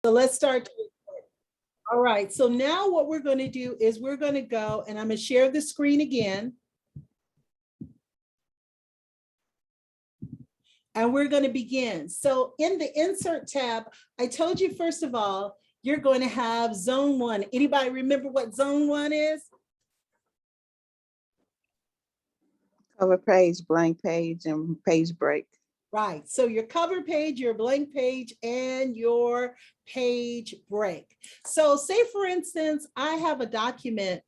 So let's start. All right, so now what we're going to do is we're going to go and I'm going to share the screen again. And we're going to begin. So in the insert tab, I told you, first of all, you're going to have zone 1. Anybody remember what zone 1 is? Cover page, blank page, and page break. Right. So your cover page, your blank page, and your page break. So say, for instance, I have a document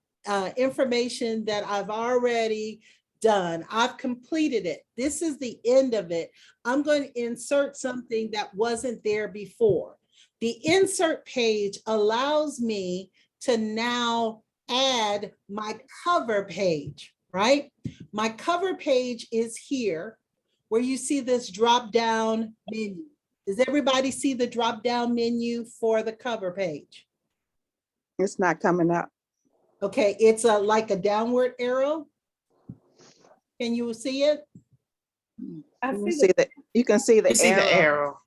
information that I've already done. I've completed it. This is the end of it. I'm going to insert something that wasn't there before. The insert page allows me to now add my cover page, right? My cover page is here, where you see this drop down menu. Does everybody see the drop down menu for the cover page? It's not coming up. Okay, it's like a downward arrow. Can you see it? You can see the arrow.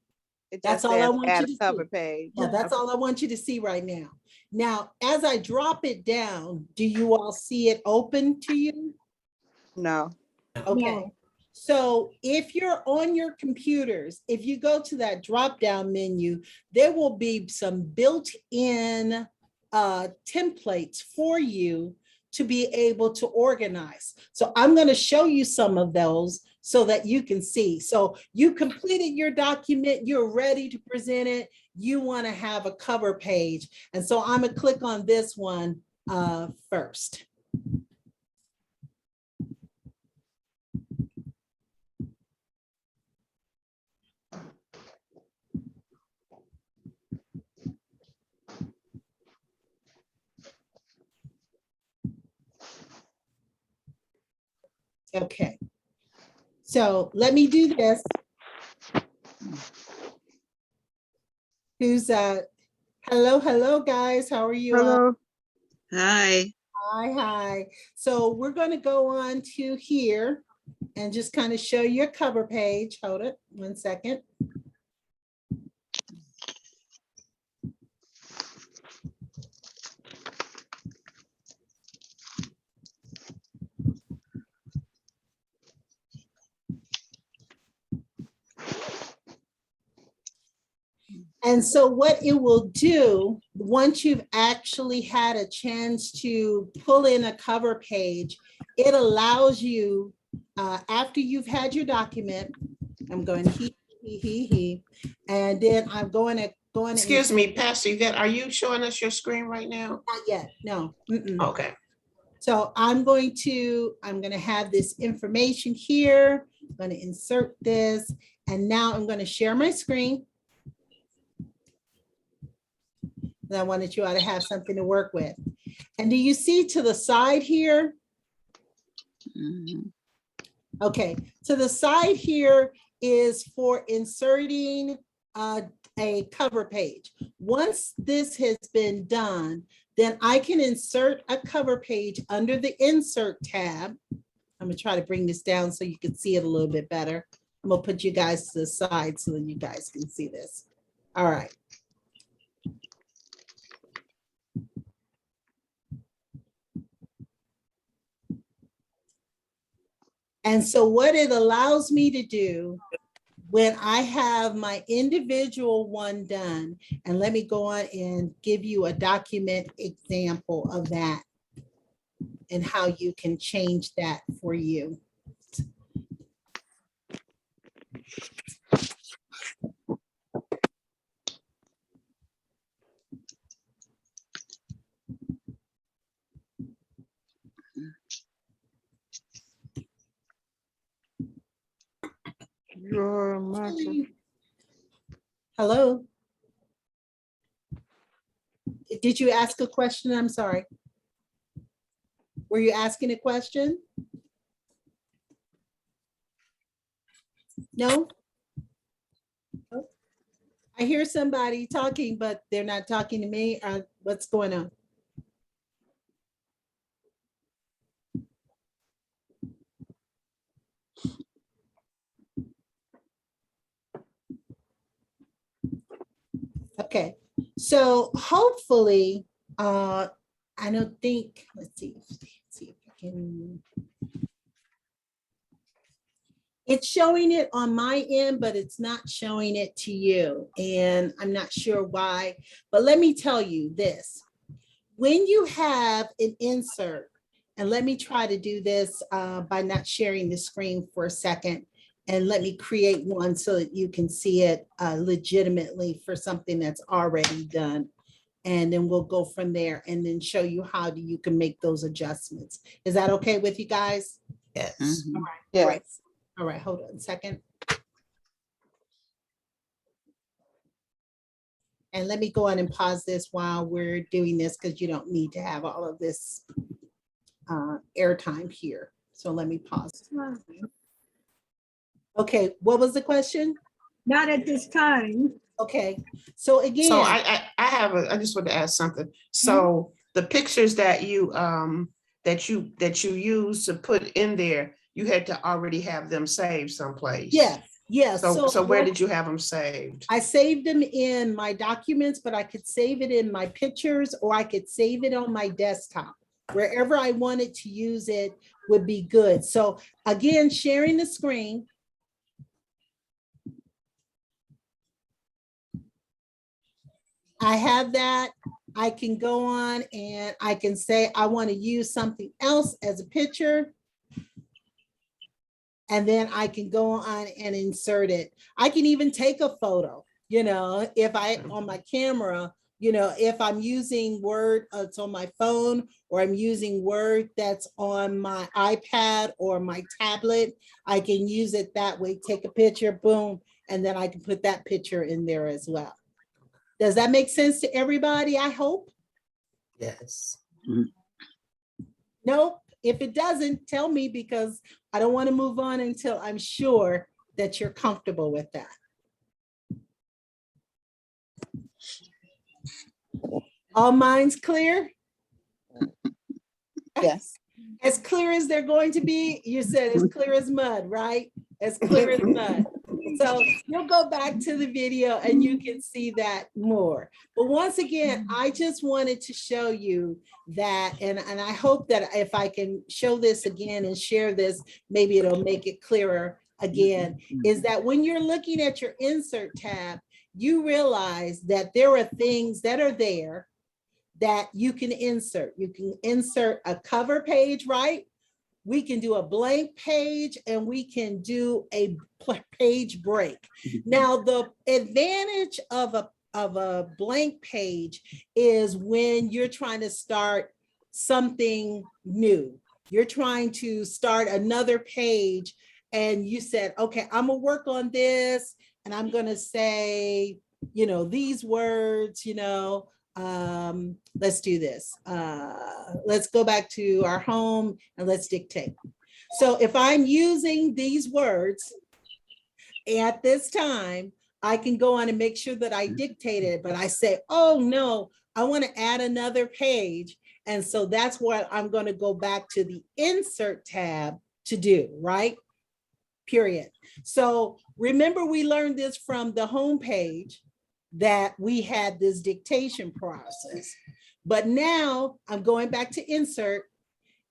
That's all I want you to cover see. page. Yeah, that's all I want you to see right now. Now, as I drop it down, do you all see it open to you? No. Okay. No. So if you're on your computers, if you go to that drop-down menu, there will be some built-in templates for you to be able to organize. So I'm going to show you some of those so that you can see. So you completed your document, you're ready to present it, you want to have a cover page. And so I'm going to click on this one first. Okay, so let me do this. Who's hello guys, how are you? Hello. All? Hi. Hi. So we're going to go on to here and just kind of show your cover page. Hold it 1 second. And so what it will do, once you've actually had a chance to pull in a cover page, it allows you, after you've had your document, I'm going he, and then I'm going to go in. Excuse me, Pastor Yvette, are you showing us your screen right now? Not yet, no. Okay. So I'm going to have this information here. I'm going to insert this, and now I'm going to share my screen. And I wanted you all to have something to work with. And do you see to the side here? Mm-hmm. Okay, to the side here is for inserting a cover page. Once this has been done, then I can insert a cover page under the insert tab. I'm gonna try to bring this down so you can see it a little bit better. I'm gonna put you guys to the side so that you guys can see this. All right. And so what it allows me to do when I have my individual one done, and let me go on and give you a document example of that and how you can change that for you. Hello. Did you ask a question? I'm sorry. Were you asking a question? No? I hear somebody talking, but they're not talking to me. What's going on? Okay, So hopefully, I don't think, let's see if I can. It's showing it on my end, but it's not showing it to you. And I'm not sure why, but let me tell you this. When you have an insert, and let me try to do this by not sharing the screen for a second, and let me create one so that you can see it legitimately for something that's already done. And then we'll go from there and then show you how you can make those adjustments. Is that okay with you guys? Yes. Mhm. All right, Yeah. great. All right, hold on a second. And let me go on and pause this while we're doing this because you don't need to have all of this airtime here. So let me pause. Okay, what was the question? Not at this time. Okay, so again. So I just want to ask something. So the pictures that you use to put in there, you had to already have them saved someplace. Yes, yes. So where did you have them saved? I saved them in my documents, but I could save it in my pictures or I could save it on my desktop. Wherever I wanted to use it would be good. So again, sharing the screen. I have that. I can go on and I can say I want to use something else as a picture. And then I can go on and insert it. I can even take a photo, if I, on my camera, if I'm using Word, it's on my phone, or I'm using Word that's on my iPad or my tablet, I can use it that way, take a picture, boom, and then I can put that picture in there as well. Does that make sense to everybody, I hope? Yes. Nope. If it doesn't, tell me because I don't want to move on until I'm sure that you're comfortable with that. All minds clear? Yes. As clear as they're going to be, you said as clear as mud, right? As clear as mud. So you'll go back to the video and you can see that more. But once again, I just wanted to show you that, and I hope that if I can show this again and share this, maybe it'll make it clearer again, is that when you're looking at your insert tab, you realize that there are things that are there that you can insert. You can insert a cover page, right? We can do a blank page and we can do a page break. Now, the advantage of a blank page is when you're trying to start something new. You're trying to start another page and you said, okay, I'm gonna work on this and I'm gonna say, these words, let's do this. Let's go back to our home and let's dictate. So if I'm using these words at this time, I can go on and make sure that I dictate it, but I say, oh no, I want to add another page. And so that's what I'm going to go back to the insert tab to do, right? Period. So remember, we learned this from the home page that we had this dictation process. But now I'm going back to insert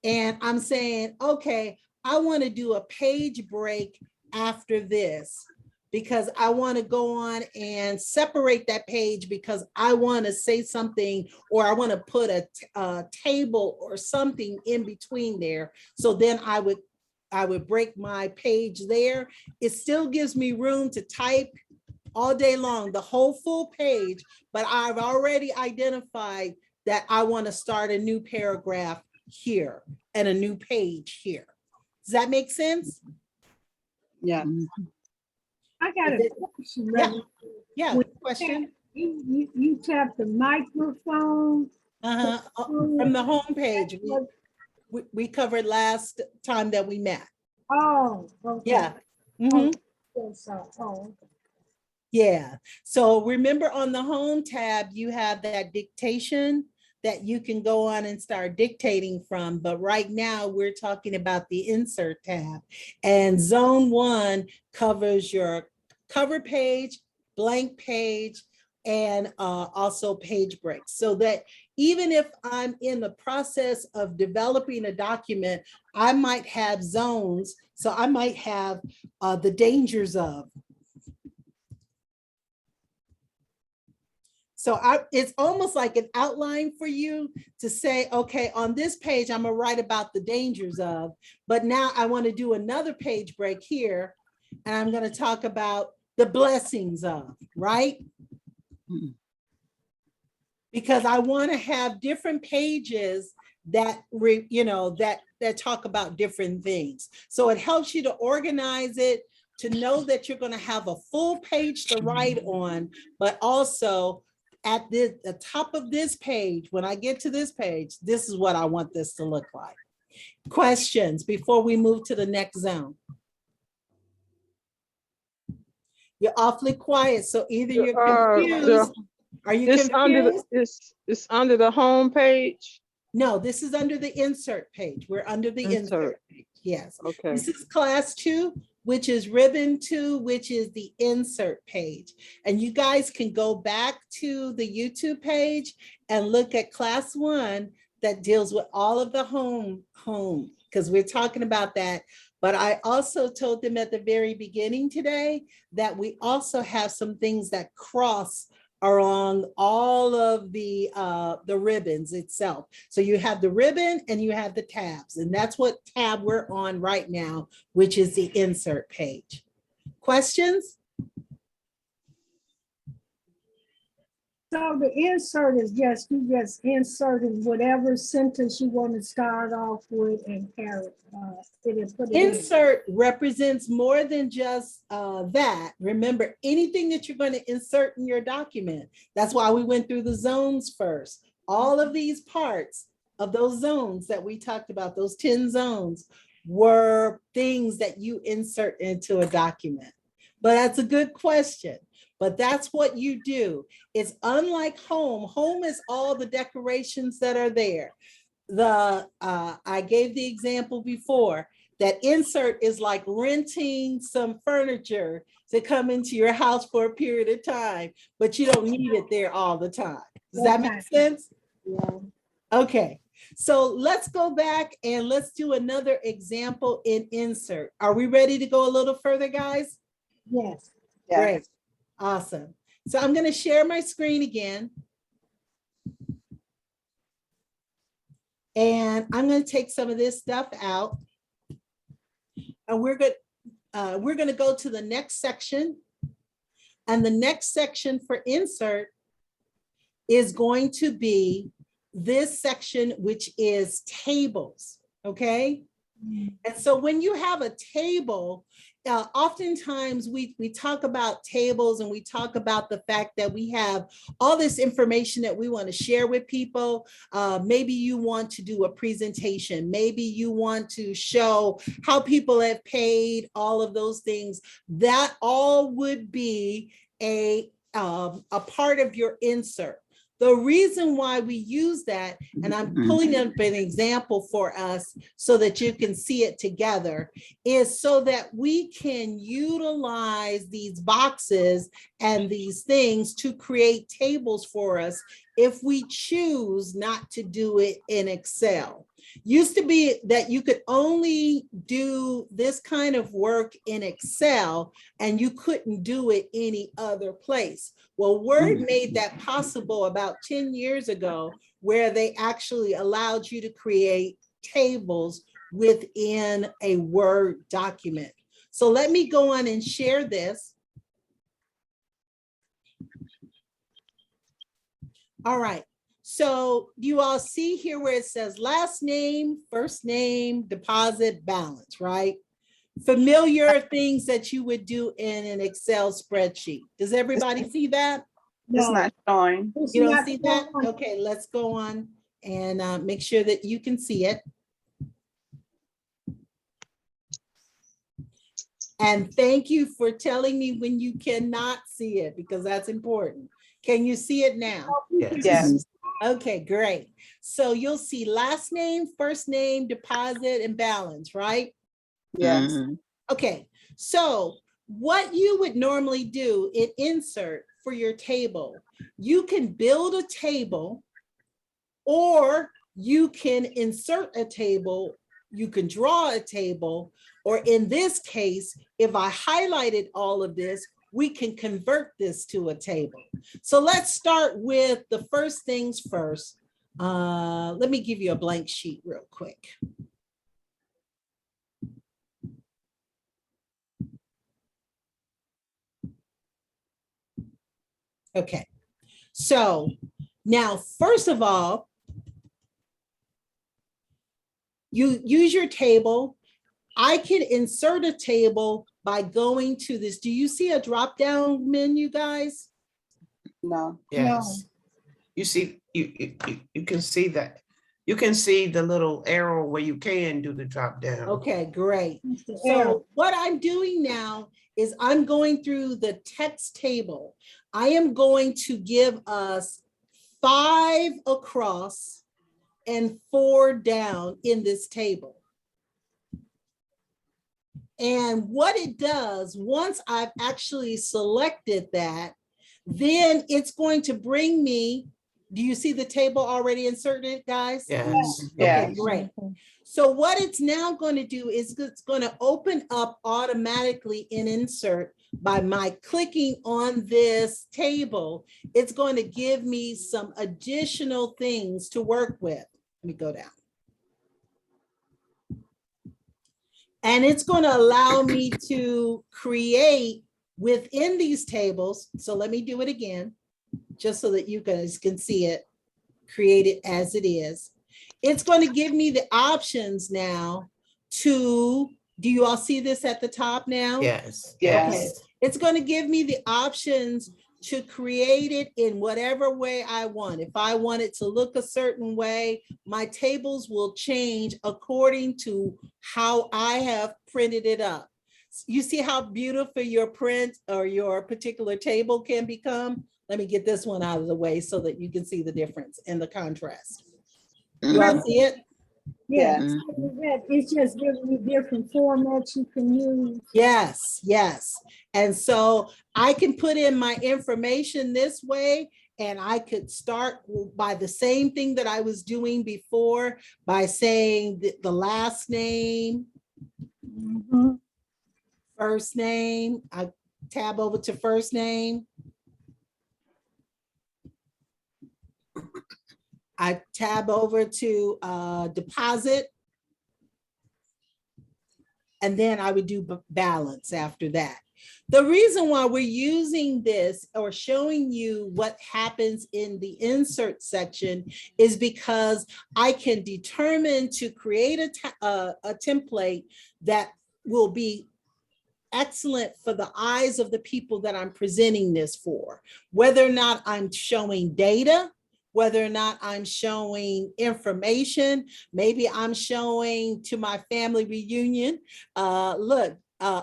and I'm saying, okay, I want to do a page break after this because I want to go on and separate that page because I want to say something or I want to put a table or something in between there. So then I would break my page there. It still gives me room to type all day long, the whole full page, but I've already identified that I want to start a new paragraph here and a new page here. Does that make sense? Yeah. I got a question. Yeah. Yeah, When question? You tap the microphone. From the home page, we covered last time that we met. Oh, okay. Yeah. Mhm. Oh, Yeah. So remember on the home tab, you have that dictation that you can go on and start dictating from. But right now we're talking about the insert tab, and zone 1 covers your cover page, blank page, and also page breaks, so that even if I'm in the process of developing a document, I might have zones. So I might have the dangers of. So it's almost like an outline for you to say, okay, on this page, I'm gonna write about the dangers of, but now I want to do another page break here, and I'm going to talk about the blessings of, right? Because I want to have different pages that that talk about different things. So it helps you to organize it, to know that you're going to have a full page to write on, but also at the top of this page, when I get to this page, this is what I want this to look like. Questions before we move to the next zone? You're awfully quiet, so either you're confused. Are you confused? It's under the home page. No, this is under the insert page. We're under the insert page. Yes. Okay. This is class 2, which is ribbon 2, which is the insert page. And you guys can go back to the YouTube page and look at class 1 that deals with all of the home, because we're talking about that. But I also told them at the very beginning today that we also have some things that cross along all of the ribbons itself. So you have the ribbon and you have the tabs, and that's what tab we're on right now, which is the insert page. Questions? So the insert is just, you just inserting whatever sentence you want to start off with and carry it and put it in. Insert represents more than just that. Remember, anything that you're going to insert in your document. That's why we went through the zones first. All of these parts of those zones that we talked about, those 10 zones, were things that you insert into a document. But that's a good question. But that's what you do. It's unlike home. Home is all the decorations that are there. I gave the example before that insert is like renting some furniture to come into your house for a period of time, but you don't need it there all the time. Does that make sense? Yeah. Okay, so let's go back and let's do another example in insert. Are we ready to go a little further, guys? Yes. Great. Awesome. So I'm going to share my screen again. And I'm going to take some of this stuff out. And we're going to go to the next section. And the next section for insert is going to be this section, which is tables. Okay. And so when you have a table, oftentimes we talk about tables and we talk about the fact that we have all this information that we want to share with people. Maybe you want to do a presentation. Maybe you want to show how people have paid, all of those things. That all would be a part of your insert. The reason why we use that, and I'm pulling up an example for us so that you can see it together, is so that we can utilize these boxes and these things to create tables for us if we choose not to do it in Excel. Used to be that you could only do this kind of work in Excel and you couldn't do it any other place. Well, Word made that possible about 10 years ago, where they actually allowed you to create tables within a Word document. So let me go on and share this. All right. So you all see here where it says last name, first name, deposit, balance, right? Familiar things that you would do in an Excel spreadsheet. Does everybody see that? It's not showing. You don't see that? Okay, let's go on and make sure that you can see it. And thank you for telling me when you cannot see it, because that's important. Can you see it now? Yes. Okay, great. So you'll see last name, first name, deposit, and balance, right? Yes. Okay, so what you would normally do in insert for your table. You can build a table, or you can insert a table, you can draw a table, or in this case, if I highlighted all of this, we can convert this to a table. So let's start with the first things first. Let me give you a blank sheet real quick. Okay, so now, first of all, you use your table. I can insert a table by going to this. Do you see a drop-down menu, guys? No. Yes. You see, you can see that. You can see the little arrow where you can do the drop down. Okay, great. It's the So arrow. what I'm doing now is I'm going through the text table. I am going to give us 5 across and 4 down in this table. And what it does, once I've actually selected that, then it's going to bring me, do you see the table already inserted, guys? Yes. Yeah. Okay, great. So what it's now going to do is it's going to open up automatically in insert by my clicking on this table. It's going to give me some additional things to work with. Let me go down. And it's going to allow me to create within these tables. So let me do it again, just so that you guys can see it, create it as it is. It's going to give me the options now to, do you all see this at the top now? Yes. Yes. Okay. It's going to give me the options to create it in whatever way I want. If I want it to look a certain way, my tables will change according to how I have printed it up. You see how beautiful your print or your particular table can become? Let me get this one out of the way so that you can see the difference and the contrast. You all see it? Yeah, Yes. it's just giving you different formats you can use. Yes, yes. And so I can put in my information this way, and I could start by the same thing that I was doing before by saying the last name, Mhm. first name. I tab over to first name. I tab over to deposit. And then I would do balance after that. The reason why we're using this or showing you what happens in the insert section is because I can determine to create a template that will be excellent for the eyes of the people that I'm presenting this for, whether or not I'm showing data, whether or not I'm showing information. Maybe I'm showing to my family reunion, look,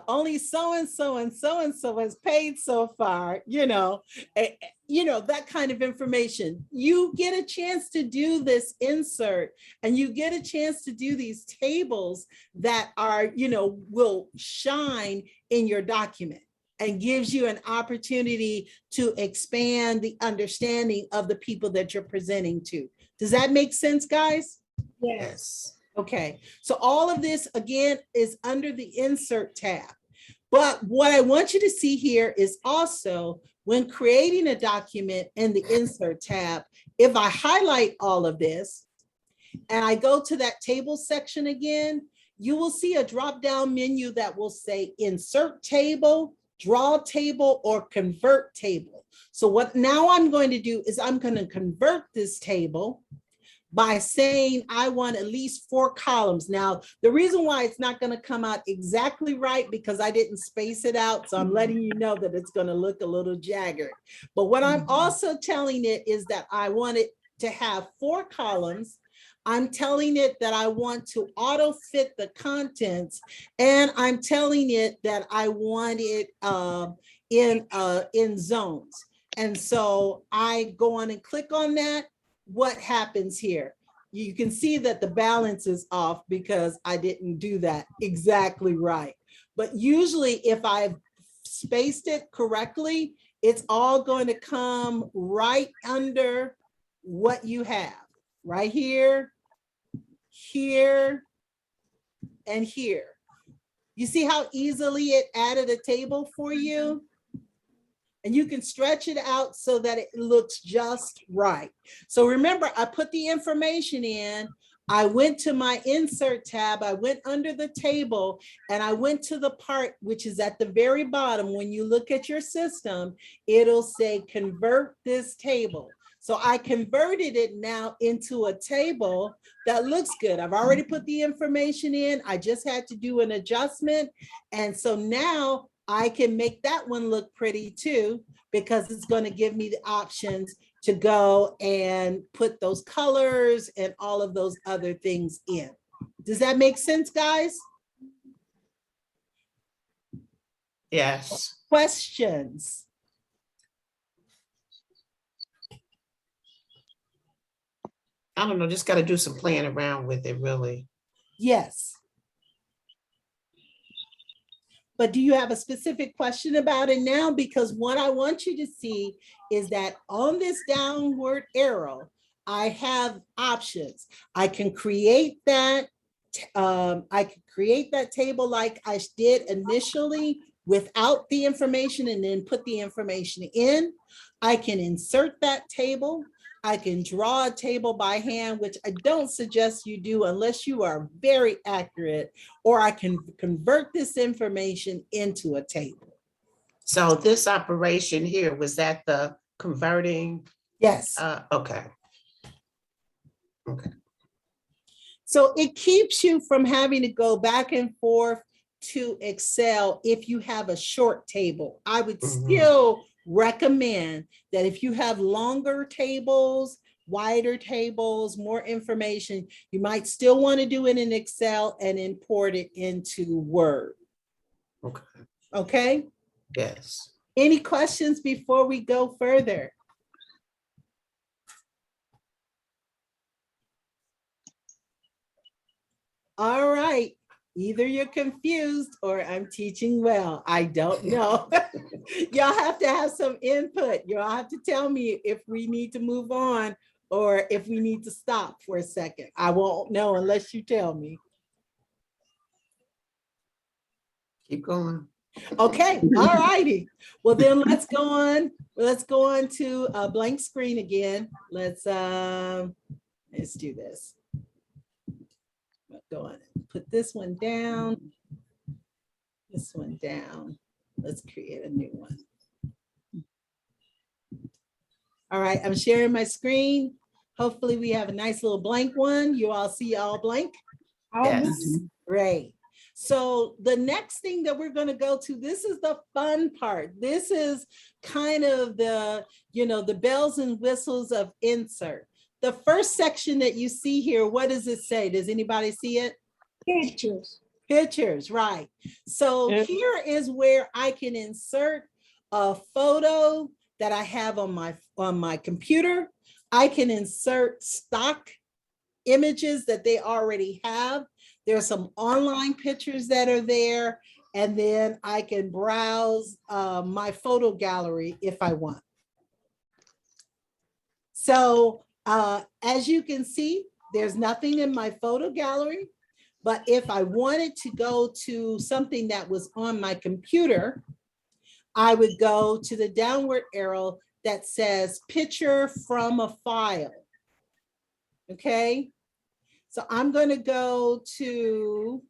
only so-and-so and so-and-so has paid so far, that kind of information. You get a chance to do this insert, and you get a chance to do these tables that are, will shine in your document and gives you an opportunity to expand the understanding of the people that you're presenting to. Does that make sense, guys? Yes. Yes. Okay, so all of this, again, is under the insert tab. But what I want you to see here is also when creating a document in the insert tab, if I highlight all of this and I go to that table section again, you will see a drop-down menu that will say insert table, draw table, or convert table. So what now I'm going to do is I'm going to convert this table by saying I want at least 4 columns. Now, the reason why it's not going to come out exactly right because I didn't space it out. So I'm letting you know that it's going to look a little jagged. But what I'm also telling it is that I want it to have 4 columns. I'm telling it that I want to auto fit the contents, and I'm telling it that I want it in zones. And so I go on and click on that. What happens here? You can see that the balance is off because I didn't do that exactly right. But usually if I've spaced it correctly, it's all going to come right under what you have, right here, here, and here. You see how easily it added a table for you? And you can stretch it out so that it looks just right. So remember, I put the information in, I went to my insert tab, I went under the table, and I went to the part which is at the very bottom. When you look at your system, it'll say convert this table. So I converted it now into a table that looks good. I've already put the information in. I just had to do an adjustment. And so now I can make that one look pretty too, because it's going to give me the options to go and put those colors and all of those other things in. Does that make sense, guys? Yes. Questions? I don't know, just got to do some playing around with it, really. Yes. But do you have a specific question about it now? Because what I want you to see is that on this downward arrow, I have options. I can create that. I can create that table like I did initially without the information and then put the information in. I can insert that table. I can draw a table by hand, which I don't suggest you do unless you are very accurate, or I can convert this information into a table. So this operation here, was that the converting? Yes. Okay. Okay. So it keeps you from having to go back and forth to Excel if you have a short table. I would still recommend that if you have longer tables, wider tables, more information, you might still want to do it in Excel and import it into Word. Okay. Okay? Yes. Any questions before we go further? All right. Either you're confused or I'm teaching well. I don't know. Y'all have to have some input. Y'all have to tell me if we need to move on or if we need to stop for a second. I won't know unless you tell me. Keep going. Okay, all righty. Well, then let's go on. Let's go on to a blank screen again. Let's do this. Go on, put this one down. This one down. Let's create a new one. All right, I'm sharing my screen. Hopefully we have a nice little blank one. You all see all blank? Yes. Great. So the next thing that we're going to go to, this is the fun part. This is kind of the, the bells and whistles of insert. The first section that you see here, what does it say? Does anybody see it? Pictures. Pictures, right. So Yep. here is where I can insert a photo that I have on my computer. I can insert stock images that they already have. There's some online pictures that are there, and then I can browse my photo gallery if I want. So as you can see, there's nothing in my photo gallery, but if I wanted to go to something that was on my computer, I would go to the downward arrow that says picture from a file. Okay. So I'm going to go to,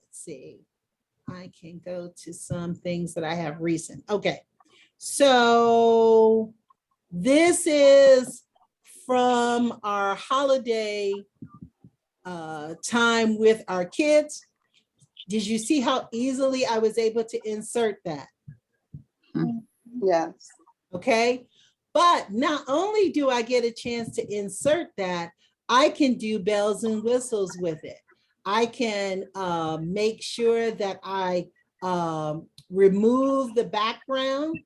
let's see, I can go to some things that I have recent. Okay. So this is from our holiday time with our kids. Did you see how easily I was able to insert that? Yes. Okay. But not only do I get a chance to insert that, I can do bells and whistles with it. I can make sure that I remove the background.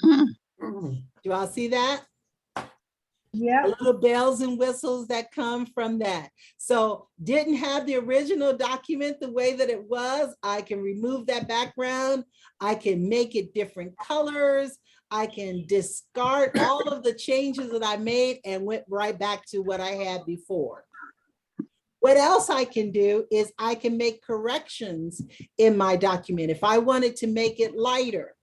Mm. Mm. Do y'all see that? Yeah, little bells and whistles that come from that. So didn't have the original document the way that it was. I can remove that background. I can make it different colors. I can discard all of the changes that I made and went right back to what I had before. What else I can do is I can make corrections in my document. If I wanted to make it lighter,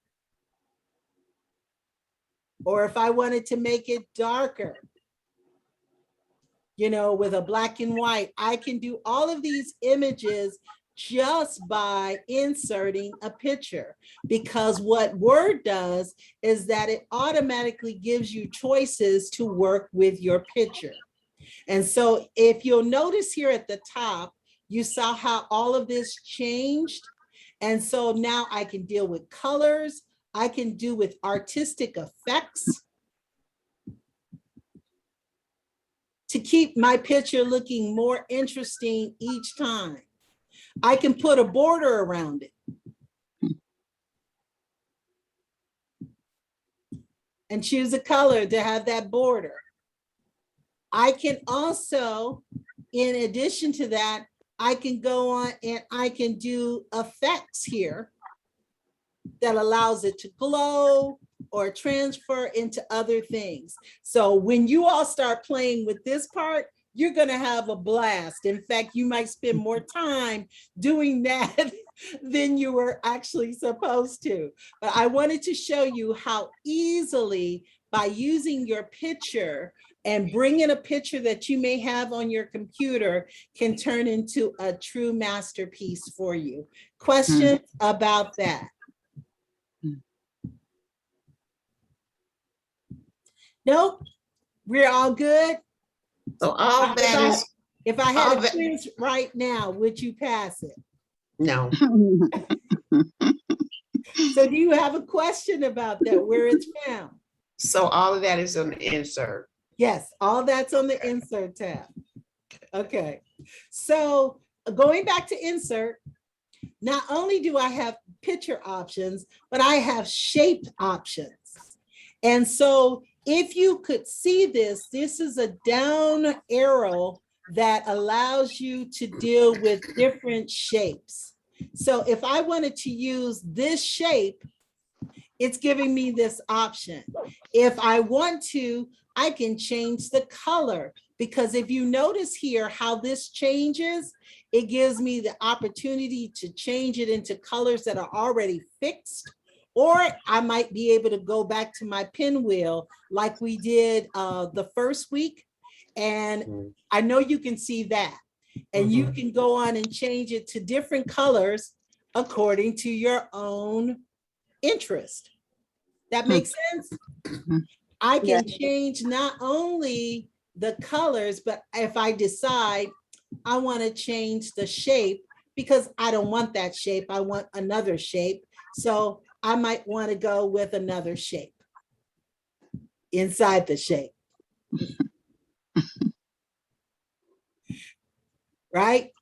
or if I wanted to make it darker, you know, with a black and white, I can do all of these images just by inserting a picture, because what Word does is that it automatically gives you choices to work with your picture. And so if you'll notice here at the top, you saw how all of this changed. And so now I can deal with colors. I can do with artistic effects to keep my picture looking more interesting each time. I can put a border around it and choose a color to have that border. I can also, in addition to that, I can go on and I can do effects here that allows it to glow or transfer into other things. So when you all start playing with this part, you're going to have a blast. In fact, you might spend more time doing that than you were actually supposed to. But I wanted to show you how easily, by using your picture and bringing a picture that you may have on your computer, can turn into a true masterpiece for you. Questions about that? Nope, we're all good. So all that is, If I all had a that- quiz right now, would you pass it? no, So do you have a question about that, where it's found? so all of that is on the insert. Yes, all that's on the insert tab. Okay, so going back to insert, not only do I have picture options, but I have shape options. And so if you could see this, this is a down arrow that allows you to deal with different shapes. So if I wanted to use this shape, it's giving me this option. If I want to, I can change the color, because if you notice here how this changes, it gives me the opportunity to change it into colors that are already fixed, or I might be able to go back to my pinwheel like we did the first week. And I know you can see that. And you can go on and change it to different colors according to your own interest. That makes sense? I can change not only the colors, but if I decide I want to change the shape, because I don't want that shape, I want another shape. So I might want to go with another shape inside the shape. Right?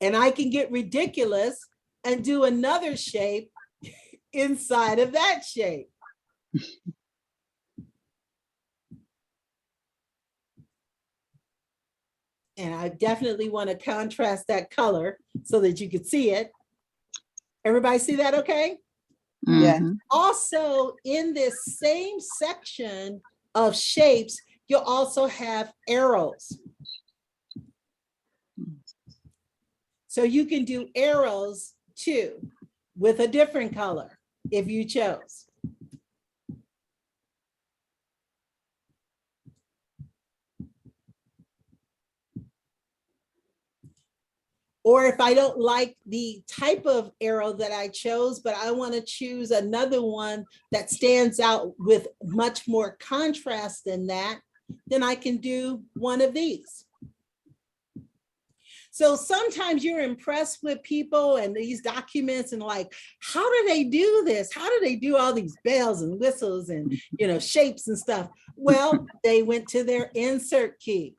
And I can get ridiculous and do another shape inside of that shape. And I definitely want to contrast that color so that you could see it. Everybody see that okay? Yeah. Also, in this same section of shapes, you'll also have arrows. So you can do arrows too, with a different color if you chose. Or if I don't like the type of arrow that I chose, but I want to choose another one that stands out with much more contrast than that, then I can do one of these. So sometimes you're impressed with people and these documents and like, how do they do this? How do they do all these bells and whistles and, you know, shapes and stuff? Well, they went to their insert key.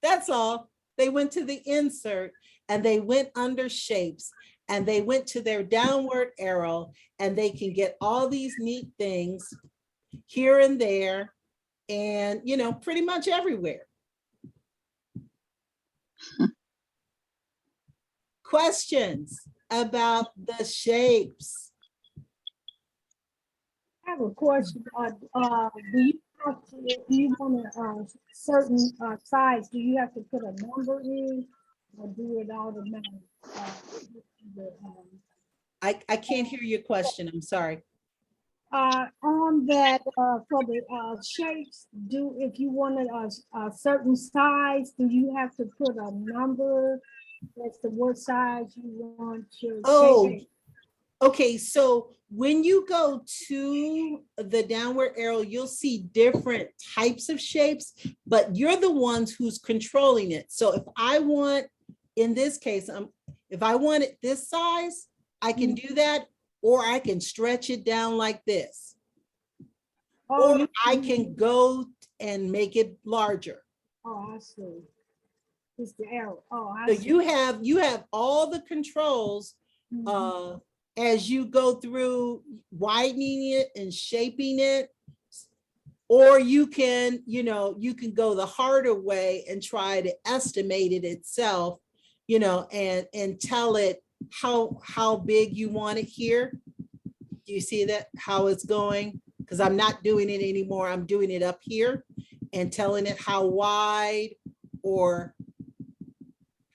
That's all. They went to the insert and they went under shapes and they went to their downward arrow, and they can get all these neat things here and there and, you know, pretty much everywhere. Questions about the shapes? I have a question. Do you have to, if you want a certain size, do you have to put a number in or do it automatic? I can't hear your question. I'm sorry. On that, for the shapes, if you wanted a certain size, do you have to put a number as to what size you want your Oh, shape? okay. So when you go to the downward arrow, you'll see different types of shapes, but you're the ones who's controlling it. So if I want, in this case, if I want it this size, I can do that, or I can stretch it down like this. Oh, Or I can go and make it larger. oh, I see. It's the arrow. Oh, I So see. you have all the controls as you go through widening it and shaping it. Or you can, you know, you can go the harder way and try to estimate it itself, you know, and tell it how big you want it here. Do you see that, how it's going? Because I'm not doing it anymore. I'm doing it up here and telling it how wide or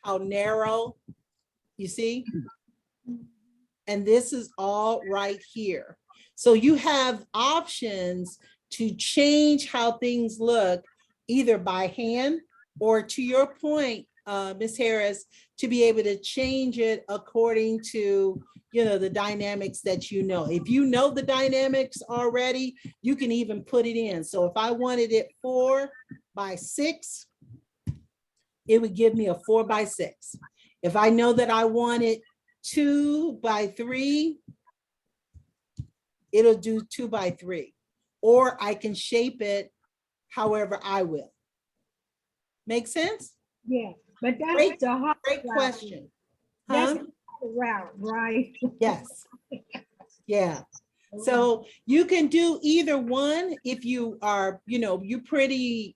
how narrow, you see? And this is all right here. So you have options to change how things look, either by hand or, to your point, Ms. Harris, to be able to change it according to, you know, the dynamics that you know. If you know the dynamics already, you can even put it in. So if I wanted it 4 by 6, it would give me a 4 by 6. If I know that I want it 2 by 3, it'll do 2 by 3. Or I can shape it however I will. Make sense? Yeah, but Great, that's the hard great route. question. That's Huh? the hard route, right? Yes. Yeah. So you can do either one if you are, you know, you're pretty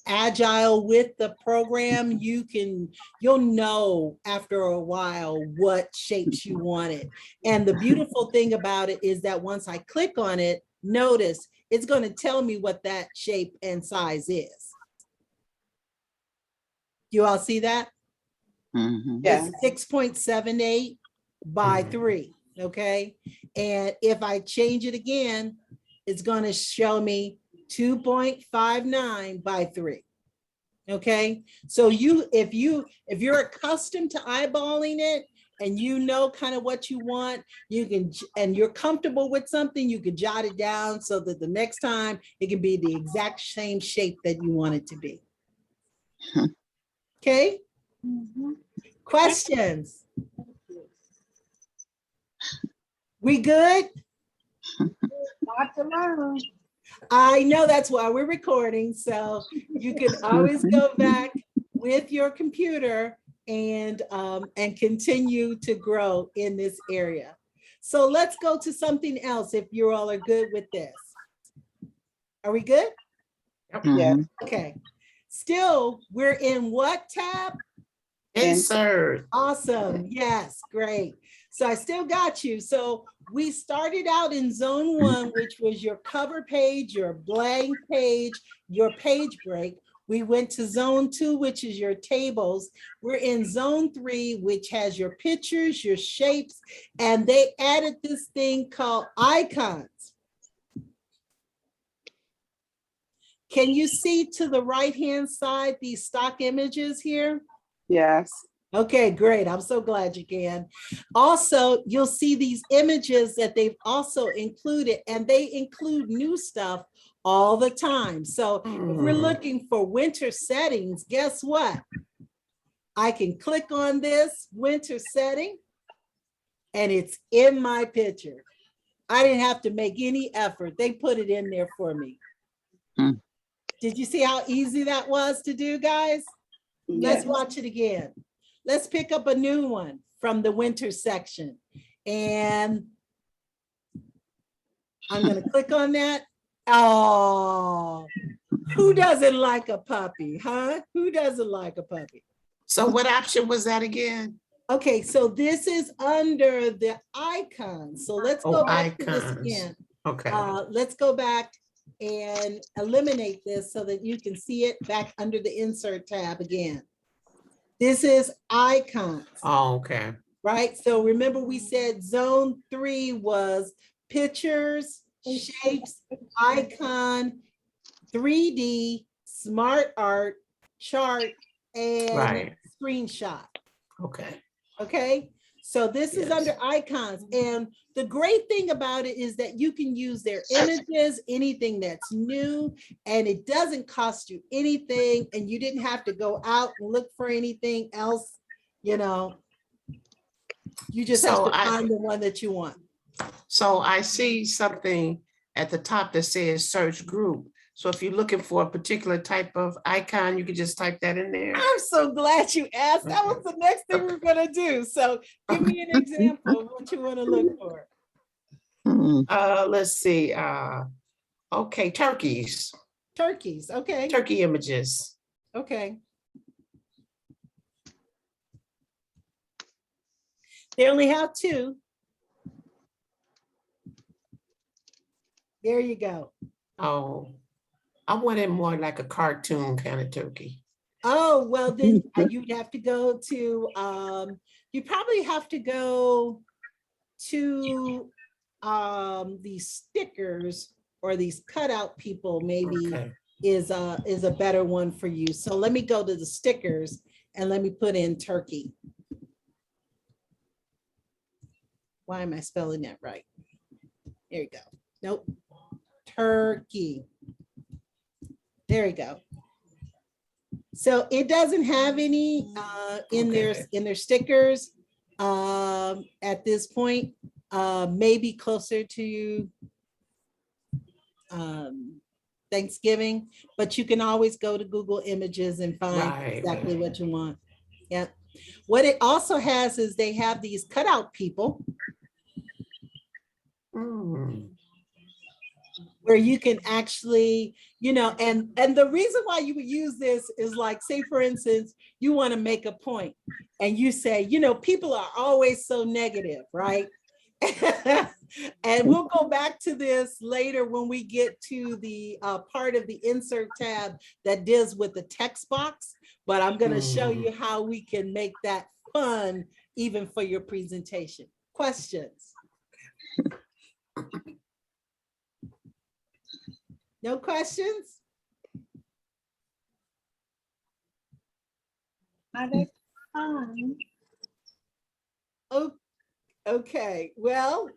agile with the program. You'll know after a while what shapes you wanted. And the beautiful thing about it is that once I click on it, notice it's going to tell me what that shape and size is. You all see that? Yeah. It's 6.78 by 3, okay? And if I change it again, it's going to show me 2.59 by 3. Okay, so if you're accustomed to eyeballing it and you know kind of what you want, you can, and you're comfortable with something, you could jot it down so that the next time it can be the exact same shape that you want it to be. Okay, questions? We good? Lot to learn. I know, that's why we're recording, so you can always go back with your computer and continue to grow in this area. So let's go to something else if you all are good with this. Are we good? Yeah. Okay. Still, we're in what tab? Insert. Awesome. Yes, great. So I still got you. So we started out in zone 1, which was your cover page, your blank page, your page break. We went to zone 2, which is your tables. We're in zone 3, which has your pictures, your shapes, and they added this thing called icons. Can you see to the right-hand side these stock images here? Yes. Okay, great. I'm so glad you can. Also, you'll see these images that they've also included, and they include new stuff all the time. So if we're looking for winter settings, guess what? I can click on this winter setting and it's in my picture. I didn't have to make any effort. They put it in there for me. Did you see how easy that was to do, guys? Let's watch it again. Let's pick up a new one from the winter section. And I'm going to click on that. Oh, who doesn't like a puppy, huh? Who doesn't like a puppy? So what option was that again? Okay, so this is under the icons. So let's Oh, go back to this icons. again. Okay. Let's go back and eliminate this so that you can see it back under the insert tab again. This is icons, Oh, okay. right? So remember we said zone 3 was pictures, shapes, icon, 3D, smart art, chart, and Right. screenshot. Okay. Okay, so this is Yes. under icons. And the great thing about it is that you can use their images, anything that's new, and it doesn't cost you anything. And you didn't have to go out and look for anything else, you know. You just have So to find the one that you want. So I see something at the top that says search group. So if you're looking for a particular type of icon, you can just type that in there. I'm so glad you asked. That was the next thing we're gonna do. So give me an example of what you want to look for. Hmm. Let's see. Okay, turkeys, Turkeys, okay, turkey images. okay. They only have 2. There you go. Oh, I wanted more like a cartoon kind of turkey. Oh, well, then you'd have to go to, you probably have to go to these stickers or these cutout people maybe Okay. is a better one for you. So let me go to the stickers and let me put in turkey. Why am I spelling that right? There you go. Nope. Turkey. There you go. So it doesn't have any in their stickers at this point. Maybe closer to Thanksgiving, but you can always go to Google Images and find exactly what you want. Yeah. What it also has is they have these cutout people where you can actually, you know, and the reason why you would use this is like, say, for instance, you want to make a point and you say, you know, people are always so negative, right? And we'll go back to this later when we get to the part of the insert tab that deals with the text box, but I'm going to show you how we can make that fun even for your presentation. Questions? No questions? Oh, okay, well,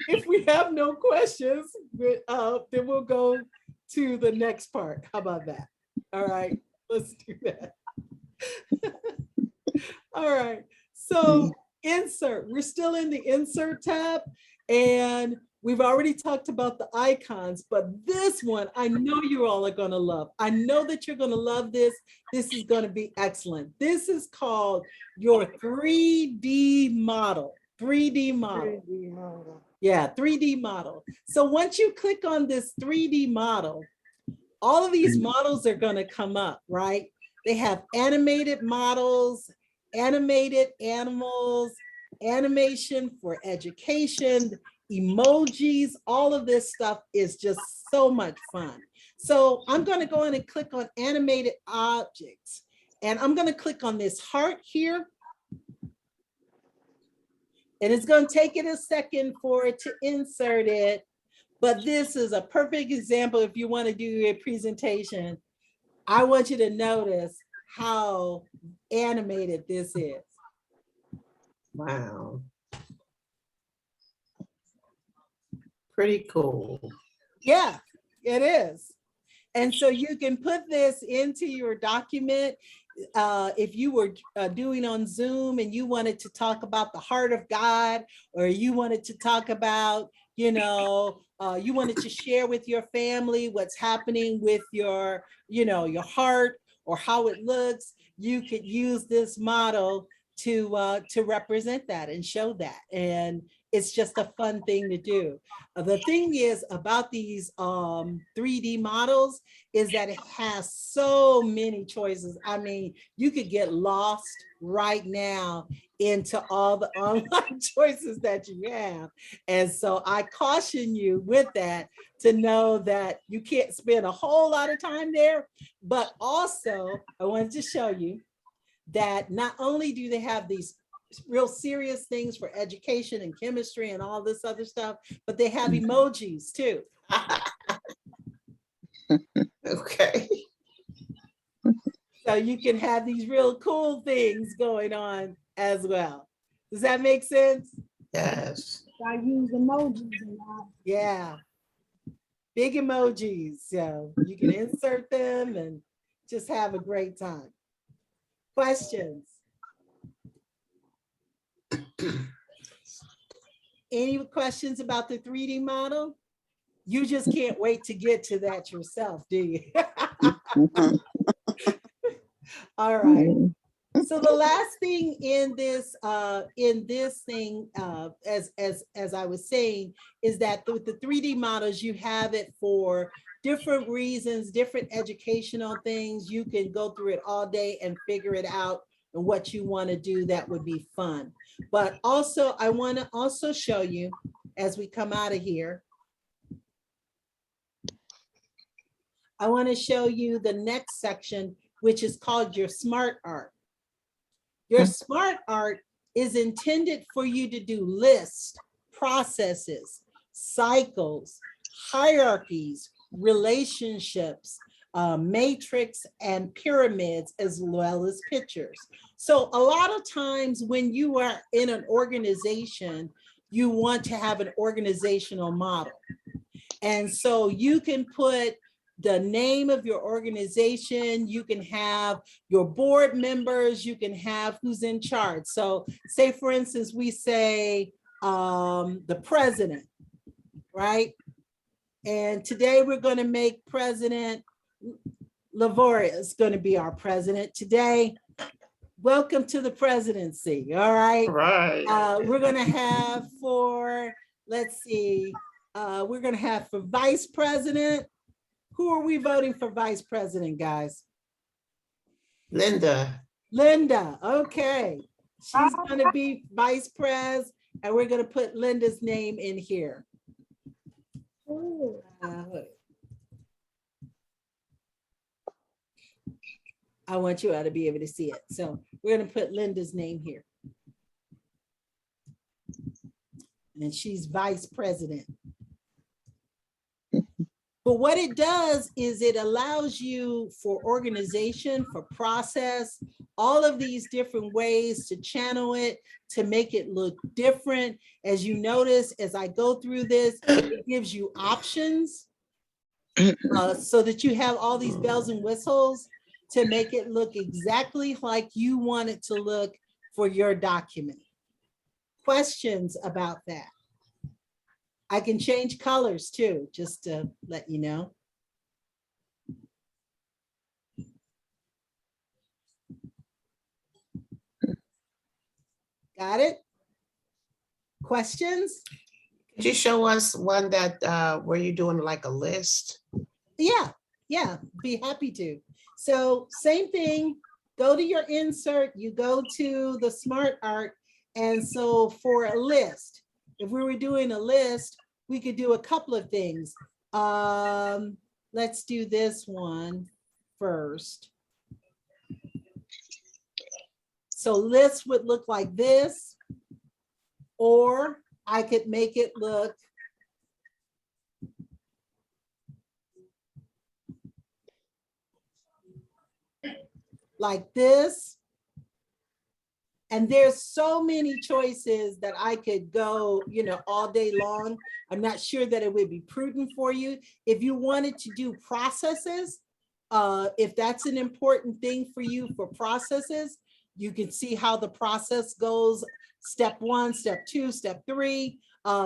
if we have no questions, then we'll go to the next part. How about that? All right, let's do that. All right, so insert, we're still in the insert tab and we've already talked about the icons, but this one, I know you all are gonna love. I know that you're gonna love this. This is gonna be excellent. This is called your 3D model. 3D model. 3D model. Yeah, 3D model. So once you click on this 3D model, all of these models are gonna come up, right? They have animated models, animated animals, animation for education, emojis, all of this stuff is just so much fun. So I'm going to go in and click on animated objects, and I'm going to click on this heart here. And it's going to take it a second for it to insert it, but this is a perfect example if you want to do a presentation. I want you to notice how animated this is. Wow. Pretty cool. Yeah, it is. And so you can put this into your document. If you were doing on Zoom and you wanted to talk about the heart of God, or you wanted to talk about, you know, you wanted to share with your family what's happening with your, you know, your heart or how it looks, you could use this model to represent that and show that. And It's just a fun thing to do. The thing is about these 3D models is that it has so many choices. I mean, you could get lost right now into all the online choices that you have. And so I caution you with that to know that you can't spend a whole lot of time there, but also I wanted to show you that not only do they have these real serious things for education and chemistry and all this other stuff, but they have emojis too. Okay. So you can have these real cool things going on as well. Does that make sense? Yes. I use emojis a lot. Yeah. Big emojis. So you can insert them and just have a great time. Questions? Any questions about the 3D model? You just can't wait to get to that yourself, do you? All right. So the last thing in this thing, as I was saying, is that with the 3D models, you have it for different reasons, different educational things. You can go through it all day and figure it out and what you want to do that would be fun. But also, I want to also show you as we come out of here, I want to show you the next section, which is called your smart art. Your smart art is intended for you to do lists, processes, cycles, hierarchies, relationships, matrix and pyramids, as well as pictures. So a lot of times when you are in an organization, you want to have an organizational model. And so you can put the name of your organization, you can have your board members, you can have who's in charge. So say, for instance, we say the president, right? And today we're going to make President Lavoria is going to be our president today. Welcome to the presidency, all right? Right. We're going to have for, let's see, we're going to have for vice president. Who are we voting for vice president, guys? Linda. Linda, okay. She's going to be vice pres, and we're going to put Linda's name in here. Ooh. I want you all to be able to see it. So we're going to put Linda's name here. And she's vice president. But what it does is it allows you for organization, for process, all of these different ways to channel it, to make it look different. As you notice, as I go through this, it gives you options so that you have all these bells and whistles to make it look exactly like you want it to look for your document. Questions about that? I can change colors too, just to let you know. Got it? Questions? Could you show us one that where you're doing like a list? Yeah, be happy to. So same thing, go to your insert, you go to the smart art. And so for a list, if we were doing a list, we could do a couple of things. Let's do this one first. So list would look like this, or I could make it look like this. And there's so many choices that I could go, all day long. I'm not sure that it would be prudent for you. If you wanted to do processes, if that's an important thing for you for processes, you can see how the process goes. Step 1, step 2, step 3.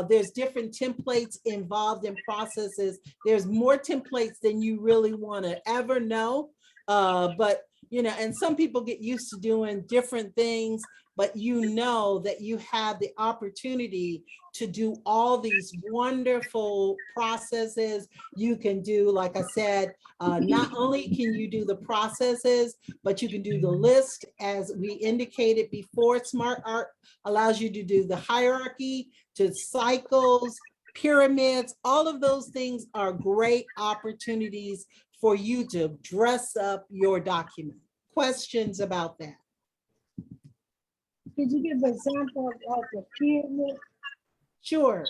There's different templates involved in processes. There's more templates than you really want to ever know. But you know, and some people get used to doing different things, but you know that you have the opportunity to do all these wonderful processes. You can do, like I said, not only can you do the processes, but you can do the list as we indicated before. Smart Art allows you to do the hierarchy, to cycles, pyramids. All of those things are great opportunities for you to dress up your document. Questions about that? Could you give an example of the pyramid? Sure,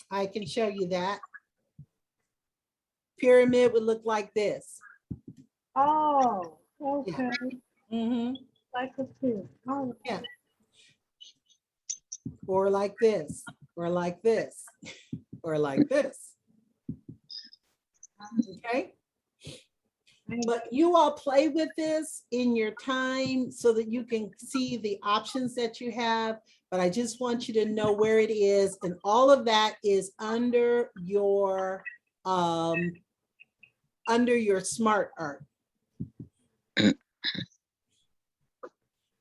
I can show you that. Pyramid would look like this. Oh, okay, Mhm. like a pyramid. Oh, Yeah. Or like this, or like this, or like this. Okay? But you all play with this in your time so that you can see the options that you have. But I just want you to know where it is. And all of that is under your Smart Art.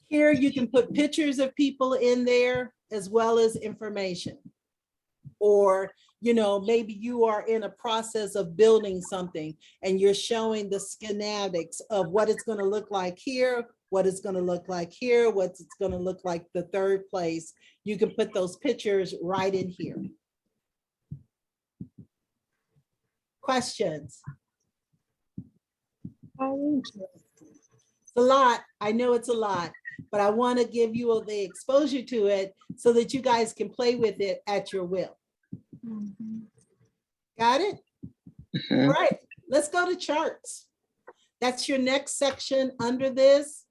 Here you can put pictures of people in there as well as information. Or, you know, maybe you are in a process of building something and you're showing the schematics of what it's going to look like here, what it's going to look like here, what it's going to look like the third place. You can put those pictures right in here. Questions? how interesting. It's a lot. I know it's a lot, but I want to give you the exposure to it so that you guys can play with it at your will. Mhm. Got it? Mhm. All right, let's go to charts. That's your next section under this.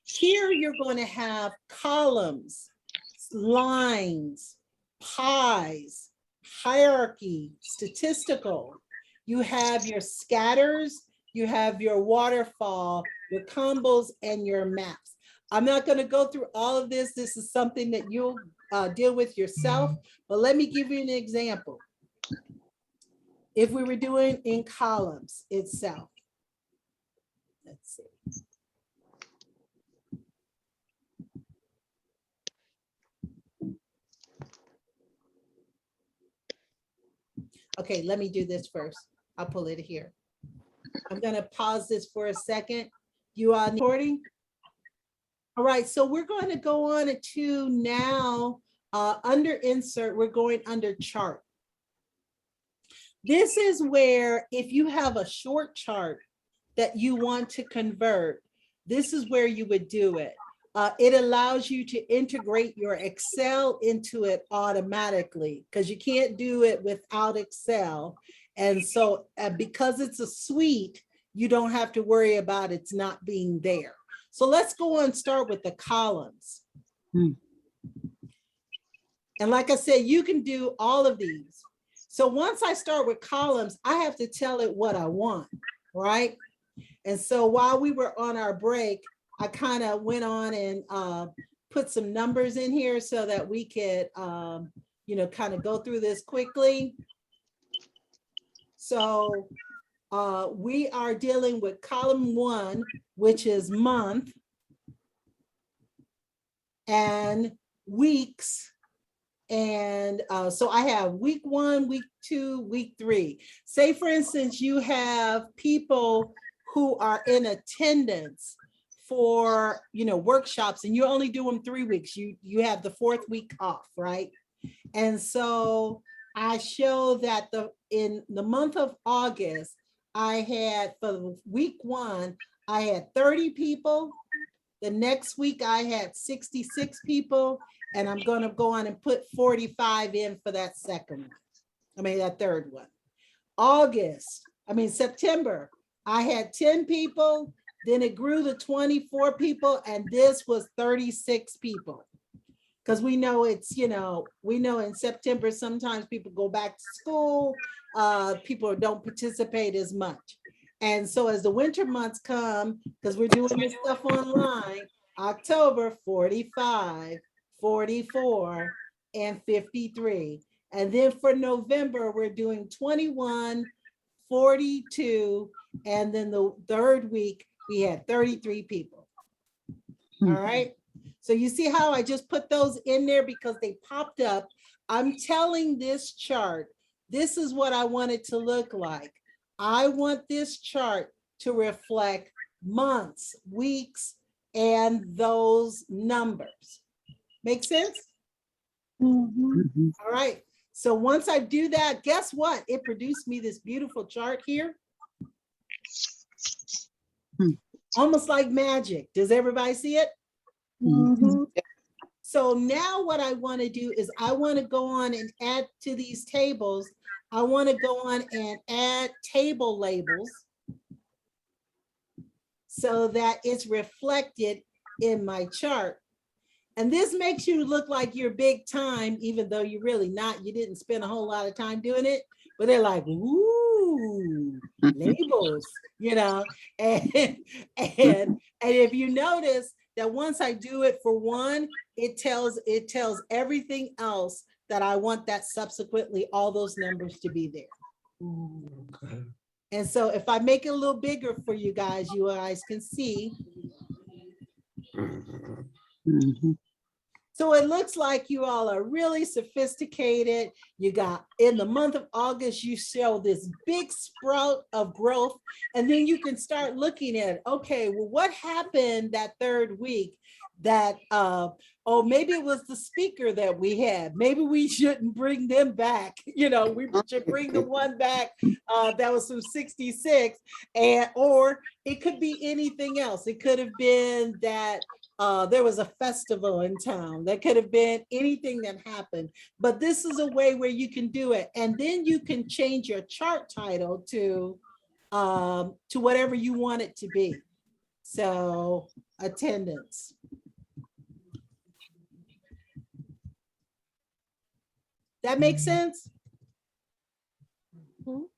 Here you're going to have columns, lines, pies, hierarchy, statistical. You have your scatters, you have your waterfall, your combos, and your maps. I'm not going to go through all of this. This is something that you'll deal with yourself, but let me give you an example. If we were doing in columns itself, let's see. Okay, let me do this first. I'll pull it here. I'm gonna pause this for a second. You are recording? All right, so we're going to go on to now under insert, we're going under chart. This is where if you have a short chart that you want to convert, this is where you would do it. It allows you to integrate your Excel into it automatically because you can't do it without Excel. And so because it's a suite, you don't have to worry about it's not being there. So let's go and start with the columns. And like I said, you can do all of these. So once I start with columns, I have to tell it what I want, right? And so while we were on our break, I kind of went on and put some numbers in here so that we could, you know, kind of go through this quickly. So we are dealing with column 1, which is month and weeks. And so I have week 1, week 2, week 3. Say, for instance, you have people who are in attendance for, you know, workshops, and you only do them 3 weeks. You have the 4th week off, right? And so I show that in the month of August, I had for week 1, I had 30 people. The next week I had 66 people, and I'm going to go on and put 45 in for that second one. I mean, that third one. September, I had 10 people, then it grew to 24 people, and this was 36 people. Because we know it's, you know, we know in September, sometimes people go back to school, people don't participate as much. And so as the winter months come, because we're doing this stuff online, October 45, 44, and 53. And then for November, we're doing 21, 42, and then the third week, we had 33 people. All right. So you see how I just put those in there because they popped up. I'm telling this chart, this is what I want it to look like. I want this chart to reflect months, weeks, and those numbers. Make sense? Mhm. All right. So once I do that, guess what? It produced me this beautiful chart here. Almost like magic. Does everybody see it? Mhm. So now what I want to do is I want to go on and add to these tables. I want to go on and add table labels so that it's reflected in my chart. And this makes you look like you're big time, even though you're really not. You didn't spend a whole lot of time doing it, but they're like, ooh, labels, you know. And if you notice that once I do it for one, it tells everything else that I want that subsequently all those numbers to be there. Okay. And so if I make it a little bigger for you guys can see. Mhm. So it looks like you all are really sophisticated. You got, in the month of August, you show this big sprout of growth, and then you can start looking at, okay, well, what happened that third week that, oh, maybe it was the speaker that we had. Maybe we shouldn't bring them back. You know, we should bring the one back that was from 66, or it could be anything else. It could have been that there was a festival in town. That could have been anything that happened, but this is a way where you can do it. And then you can change your chart title to whatever you want it to be. So attendance. That makes sense?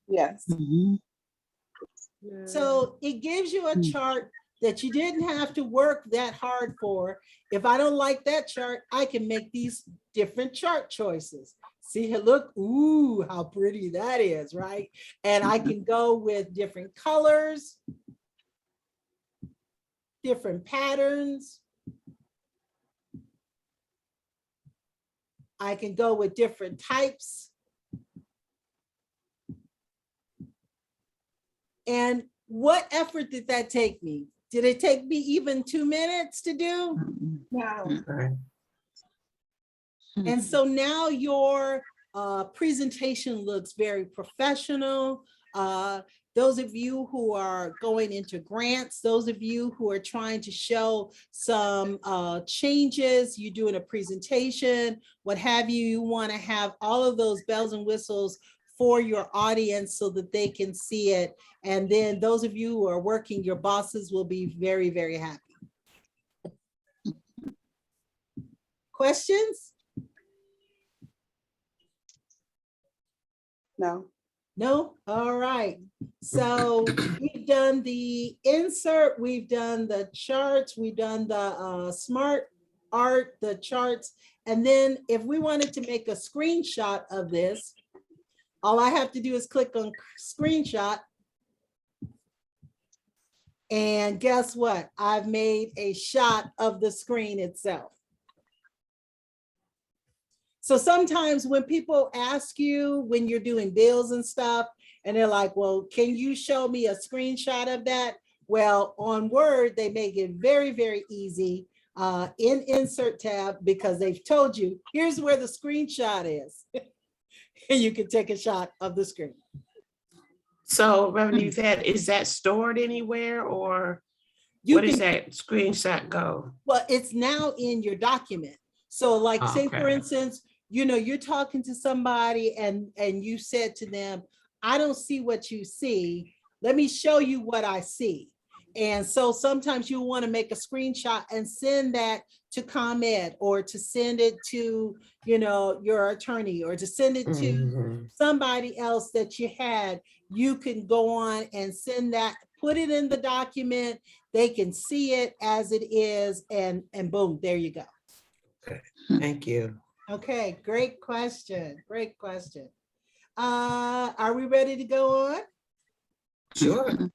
Yes. So it gives you a chart that you didn't have to work that hard for. If I don't like that chart, I can make these different chart choices. See, look, ooh, how pretty that is, right? And I can go with different colors, different patterns. I can go with different types. And what effort did that take me? Did it take me even 2 minutes to do? No. Okay. And so now your presentation looks very professional. Those of you who are going into grants, those of you who are trying to show some changes, you're doing a presentation, what have you, you want to have all of those bells and whistles for your audience so that they can see it. And then those of you who are working, your bosses will be very, very happy. Questions? No. No? All right. So we've done the insert, we've done the charts, we've done the smart art, the charts. And then if we wanted to make a screenshot of this, all I have to do is click on screenshot. And guess what? I've made a shot of the screen itself. So sometimes when people ask you, when you're doing bills and stuff, and they're like, well, can you show me a screenshot of that? Well, on Word, they make it very, very easy in Insert tab, because they've told you, here's where the screenshot is. And you can take a shot of the screen. So Reverend Yvette, is that stored anywhere, or where does that screenshot go? Well, it's now in your document. So like, say for Okay. instance, you know, you're talking to somebody and you said to them, I don't see what you see. Let me show you what I see. And so sometimes you want to make a screenshot and send that to ComEd, or to send it to, you know, your attorney, or to send it to Mhm. somebody else that you had. You can go on and send that, put it in the document. They can see it as it is, and boom, there you go. Thank you. Okay, great question. Great question. Are we ready to go on? Sure.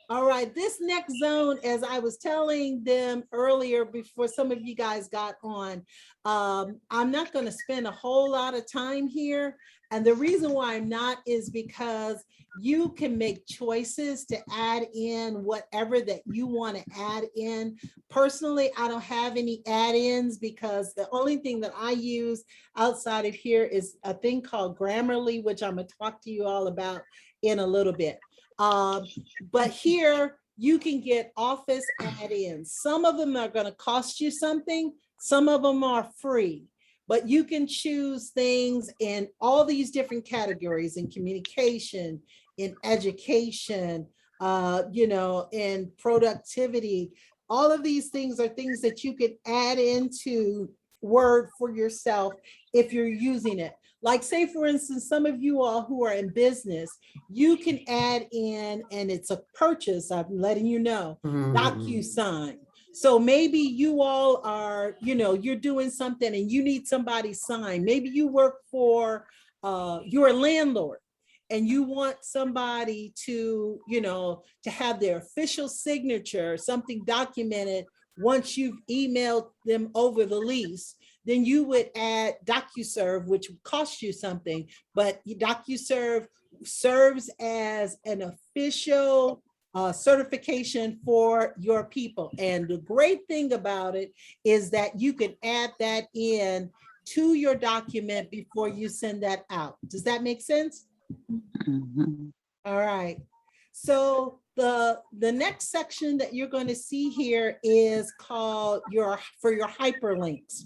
All right, this next zone, as I was telling them earlier before some of you guys got on, I'm not going to spend a whole lot of time here. And the reason why I'm not is because you can make choices to add in whatever that you want to add in. Personally, I don't have any add-ins because the only thing that I use outside of here is a thing called Grammarly, which I'm going to talk to you all about in a little bit. But here you can get office add-ins. Some of them are going to cost you something. Some of them are free, but you can choose things in all these different categories in communication, in education, in productivity. All of these things are things that you can add into Word for yourself if you're using it. Like say, for instance, some of you all who are in business, you can add in, and it's a purchase, I'm letting you know, DocuSign. So maybe you all are, you're doing something and you need somebody signed. Maybe you work for, you're a landlord and you want somebody to, to have their official signature, something documented once you've emailed them over the lease. Then you would add DocuServe, which would cost you something, but DocuServe serves as an official certification for your people. And the great thing about it is that you can add that in to your document before you send that out. Does that make sense? Mhm. All right. So the next section that you're going to see here is called your hyperlinks.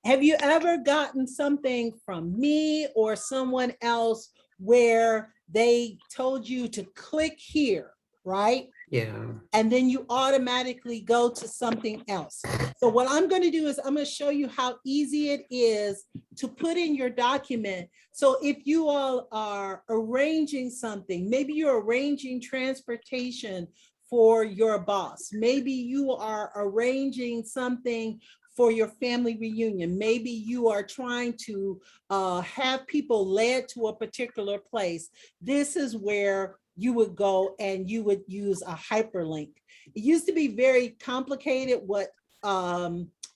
Have you ever gotten something from me or someone else where they told you to click here, right? Yeah. And then you automatically go to something else. So what I'm going to do is I'm going to show you how easy it is to put in your document. So if you all are arranging something, maybe you're arranging transportation for your boss. Maybe you are arranging something for your family reunion. Maybe you are trying to have people led to a particular place. This is where you would go and you would use a hyperlink. It used to be very complicated. What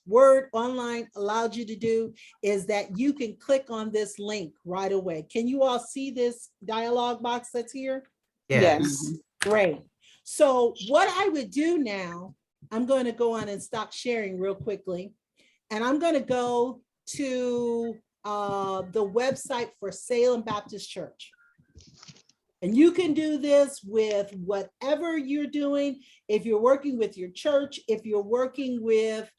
Word Online allowed you to do is that you can click on this link right away. Can you all see this dialog box that's here? Yes. Great. So what I would do now, I'm going to go on and stop sharing real quickly. And I'm going to go to the website for Salem Baptist Church. And you can do this with whatever you're doing. If you're working with your church, if you're working with,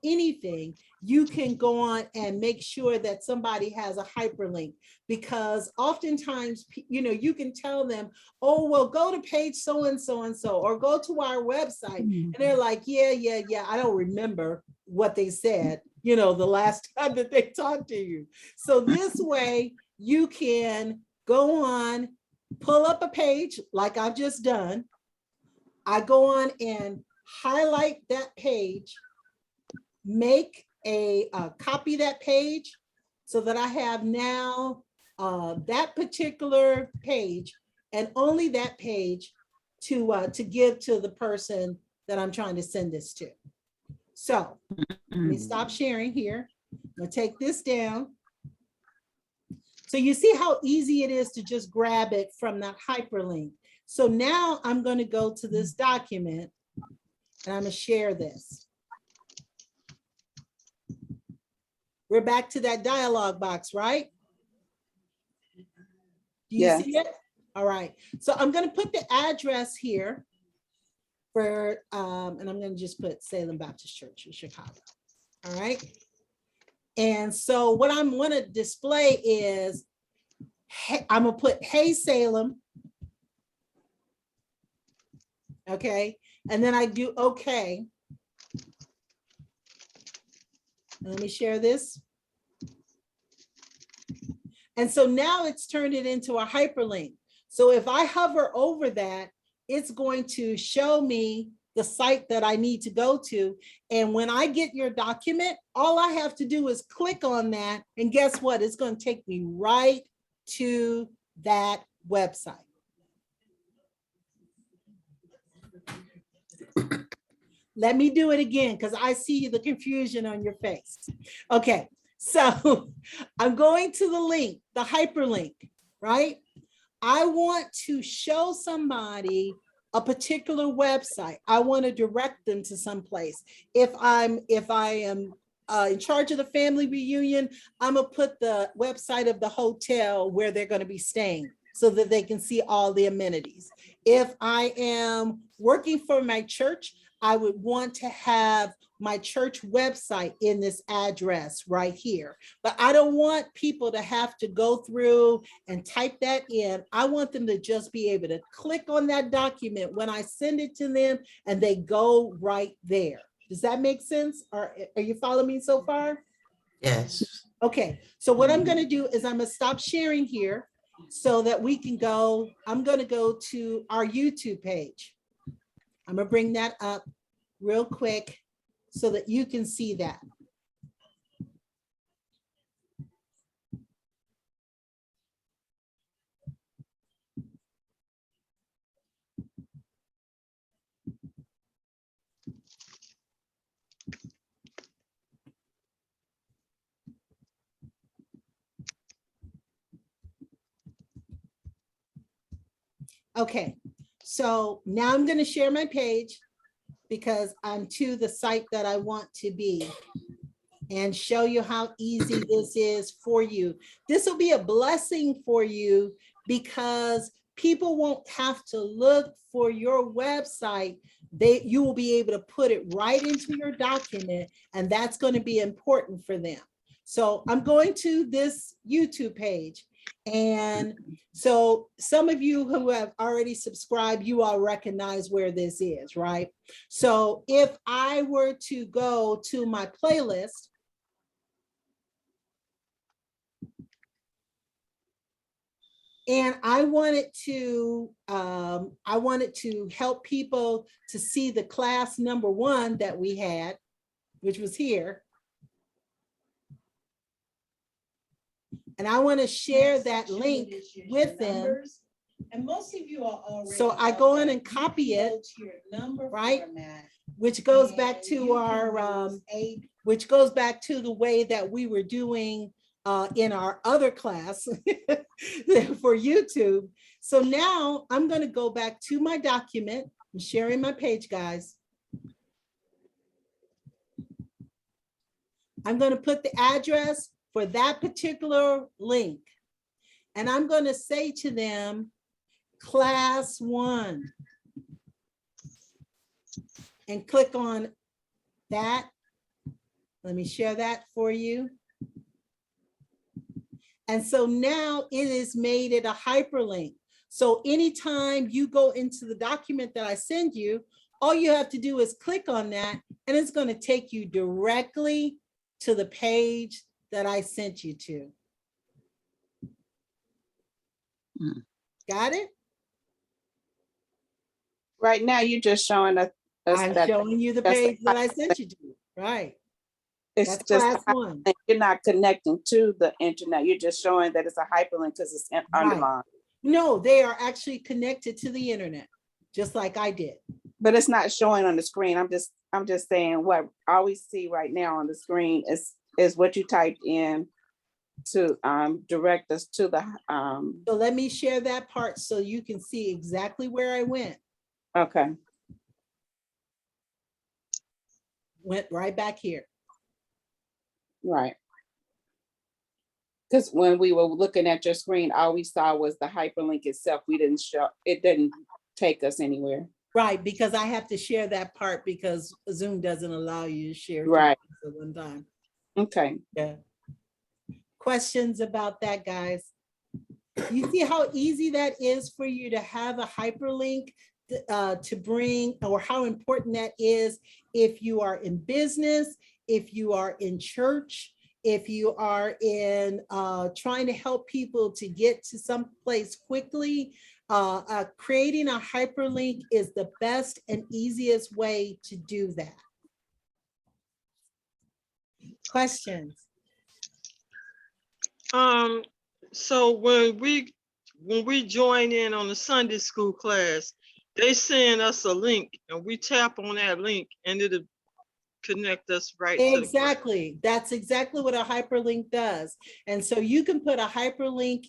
anything, you can go on and make sure that somebody has a hyperlink, because oftentimes, you can tell them, oh, well, go to page so-and-so and so, or go to our website. And they're like, yeah, I don't remember what they said, the last time that they talked to you. So this way you can go on, pull up a page like I've just done. I go on and highlight that page, make a copy that page so that I have now that particular page and only that page to give to the person that I'm trying to send this to. So let me stop sharing here. I'm gonna take this down. So you see how easy it is to just grab it from that hyperlink. So now I'm going to go to this document and I'm going to share this. We're back to that dialog box, right? Do you see it? All right. So I'm going to put the address here for, and I'm going to just put Salem Baptist Church in Chicago. All right. And so what I'm going to display is, I'm going to put, hey, Salem. Okay. And then I do okay. And let me share this. And so now it's turned it into a hyperlink. So if I hover over that, it's going to show me the site that I need to go to. And when I get your document, all I have to do is click on that. And guess what? It's going to take me right to that website. Let me do it again because I see the confusion on your face. Okay, so I'm going to the link, the hyperlink, right? I want to show somebody a particular website. I want to direct them to someplace. If I am in charge of the family reunion, I'm gonna put the website of the hotel where they're going to be staying so that they can see all the amenities. If I am working for my church, I would want to have my church website in this address right here. But I don't want people to have to go through and type that in. I want them to just be able to click on that document when I send it to them and they go right there. Does that make sense? Are you following me so far? Yes. Okay, so what I'm gonna do is I'm gonna stop sharing here so that we can go, I'm gonna go to our YouTube page. I'm gonna bring that up real quick so that you can see that. Okay, so now I'm going to share my page because I'm to the site that I want to be and show you how easy this is for you. This will be a blessing for you because people won't have to look for your website. You will be able to put it right into your document, and that's going to be important for them. So I'm going to this YouTube page. And so some of you who have already subscribed, you all recognize where this is, right? So if I were to go to my playlist, and I wanted to help people to see the class number 1 that we had, which was here. And I want to share that link with them. And most of you are already. So I go in and copy it, right? Which goes back to our, which goes back to the way that we were doing in our other class for YouTube. So now I'm going to go back to my document. I'm sharing my page, guys. I'm going to put the address for that particular link. And I'm going to say to them, class 1. And click on that. Let me share that for you. And so now it is made it a hyperlink. So anytime you go into the document that I send you, all you have to do is click on that and it's going to take you directly to the page that I sent you to. Got it? Right now, you're just showing us. I'm showing you the page that I sent you to, right? It's That's just class 1. you're not connecting to the internet. You're just showing that it's a hyperlink because it's underlined. No, they are actually connected to the internet, just like I did. But it's not showing on the screen. I'm just saying what I always see right now on the screen is what you typed in to direct us to the So let me share that part so you can see exactly where I went. Okay. Went right back here. Right. Because when we were looking at your screen, all we saw was the hyperlink itself. It didn't take us anywhere. Right, because I have to share that part because Zoom doesn't allow you to share right at one time. Okay. Yeah. Questions about that, guys? You see how easy that is for you to have a hyperlink to bring, or how important that is if you are in business, if you are in church, if you are in trying to help people to get to some place quickly. Creating a hyperlink is the best and easiest way to do that. Questions? So when we join in on the Sunday school class, They send us a link and we tap on that link and it'll connect us right to the. Exactly. That's exactly what a hyperlink does. And so you can put a hyperlink,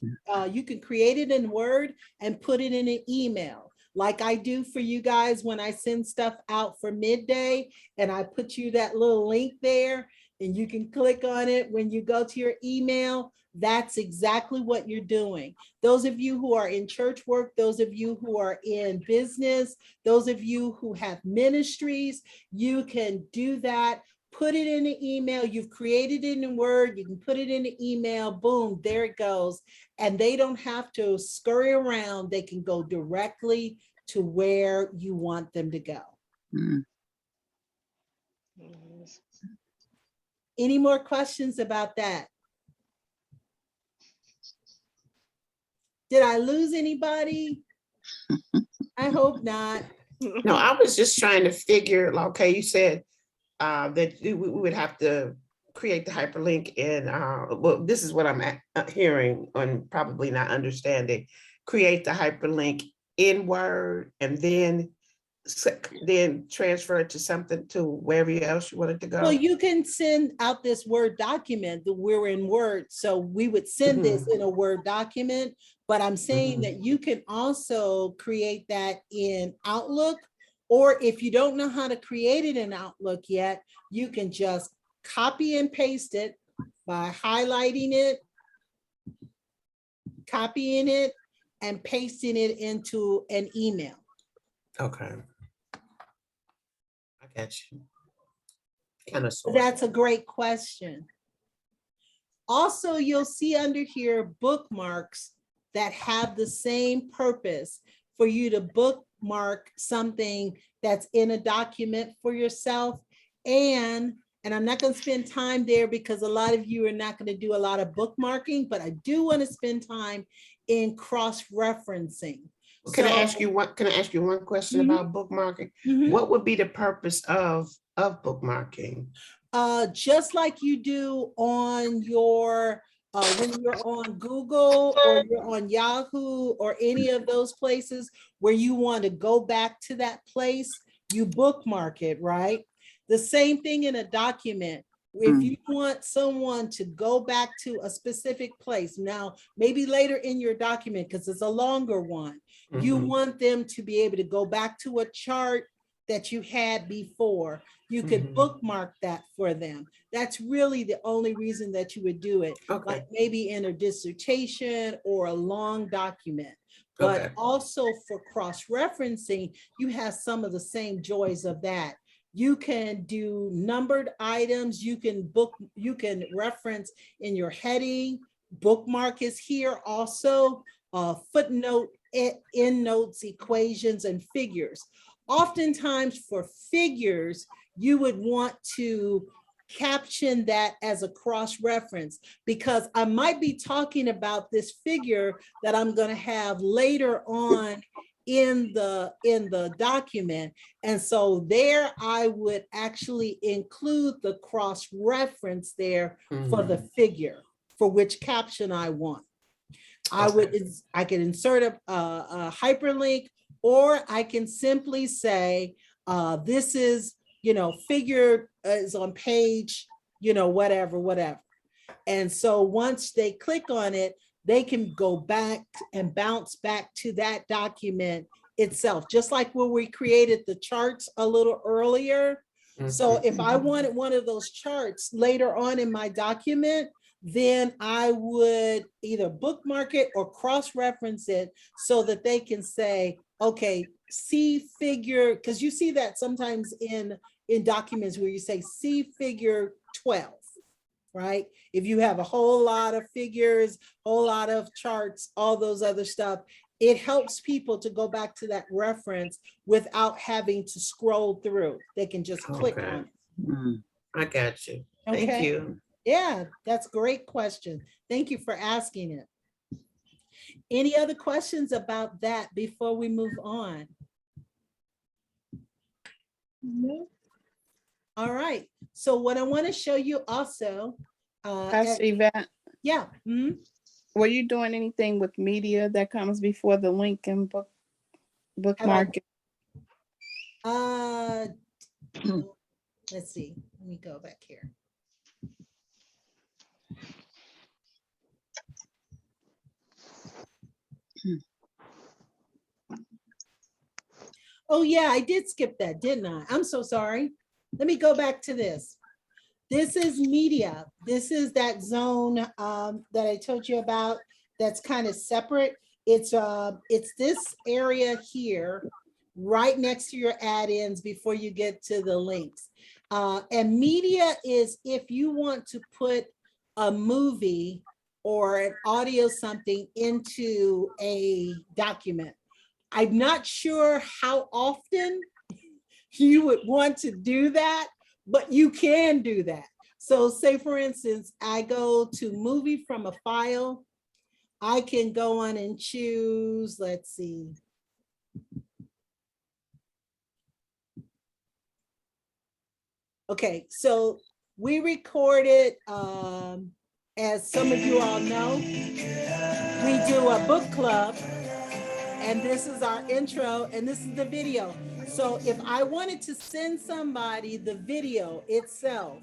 you can create it in Word and put it in an email. Like I do for you guys when I send stuff out for midday, and I put you that little link there and you can click on it when you go to your email. That's exactly what you're doing. Those of you who are in church work, those of you who are in business, those of you who have ministries, you can do that. Put it in an email. You've created it in Word. You can put it in an email. Boom, there it goes. And they don't have to scurry around. They can go directly to where you want them to go. Mm. Any more questions about that? Did I lose anybody? I hope not. No, I was just trying to figure, okay, you said that we would have to create the hyperlink and well, this is what I'm hearing and probably not understanding. Create the hyperlink in Word and then transfer it to something to wherever else you want it to go. Well, you can send out this Word document that we're in Word. So we would send this in a Word document, but I'm saying that you can also create that in Outlook, or if you don't know how to create it in Outlook yet, you can just copy and paste it by highlighting it, copying it, and pasting it into an email. Okay. I got you. Kind of. That's a great question. Also, you'll see under here bookmarks that have the same purpose for you to bookmark something that's in a document for yourself. And I'm not going to spend time there because a lot of you are not going to do a lot of bookmarking, but I do want to spend time in cross-referencing. Can I ask you one question about bookmarking? What would be the purpose of bookmarking? Just like you do on your when you're on Google or you're on Yahoo or any of those places where you want to go back to that place, you bookmark it, right? The same thing in a document. If you want someone to go back to a specific place, now maybe later in your document, because it's a longer one, you want them to be able to go back to a chart that you had before. You could bookmark that for them. That's really the only reason that you would do it, like maybe in a dissertation or a long document. But also for cross-referencing, you have some of the same joys of that. You can do numbered items. You can reference in your heading. Bookmark is here also. Footnote, endnotes, equations, and figures. Oftentimes for figures, you would want to caption that as a cross-reference because I might be talking about this figure that I'm going to have later on in the document. And so there I would actually include the cross-reference there for the figure for which caption I want. I can insert a hyperlink, or I can simply say, this is, figure is on page, whatever. And so once they click on it, they can go back and bounce back to that document itself, just like when we created the charts a little earlier. So if I wanted one of those charts later on in my document, then I would either bookmark it or cross-reference it so that they can say, okay, see figure, because you see that sometimes in documents where you say, see figure 12, right? If you have a whole lot of figures, whole lot of charts, all those other stuff, it helps people to go back to that reference without having to scroll through. They can just click on it. I got you. Okay. Thank you. Yeah, that's a great question. Thank you for asking it. Any other questions about that before we move on? No. All right. So what I want to show you also. Pastor Yvette, Yeah. were you doing anything with media that comes before the link and bookmark? Uh, let's see, let me go back here. Oh yeah, I did skip that, didn't I? I'm so sorry. Let me go back to this. This is media. This is that zone that I told you about that's kind of separate. It's this area here, right next to your add-ins before you get to the links. And media is if you want to put a movie or an audio something into a document. I'm not sure how often you would want to do that, but you can do that. So say for instance, I go to movie from a file. I can go on and choose, let's see. Okay, so we recorded, as some of you all know, we do a book club. And this is our intro, and this is the video. So if I wanted to send somebody the video itself,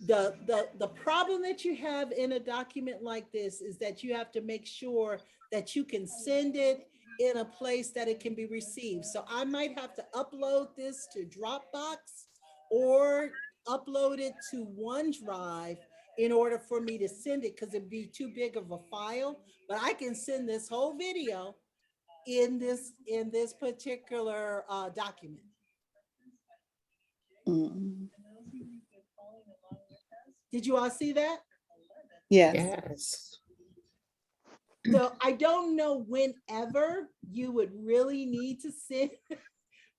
the problem that you have in a document like this is that you have to make sure that you can send it in a place that it can be received. So I might have to upload this to Dropbox or upload it to OneDrive in order for me to send it, because it'd be too big of a file. But I can send this whole video in this particular document. Mm. Did you all see that? Yes. Yes. So I don't know whenever you would really need to send,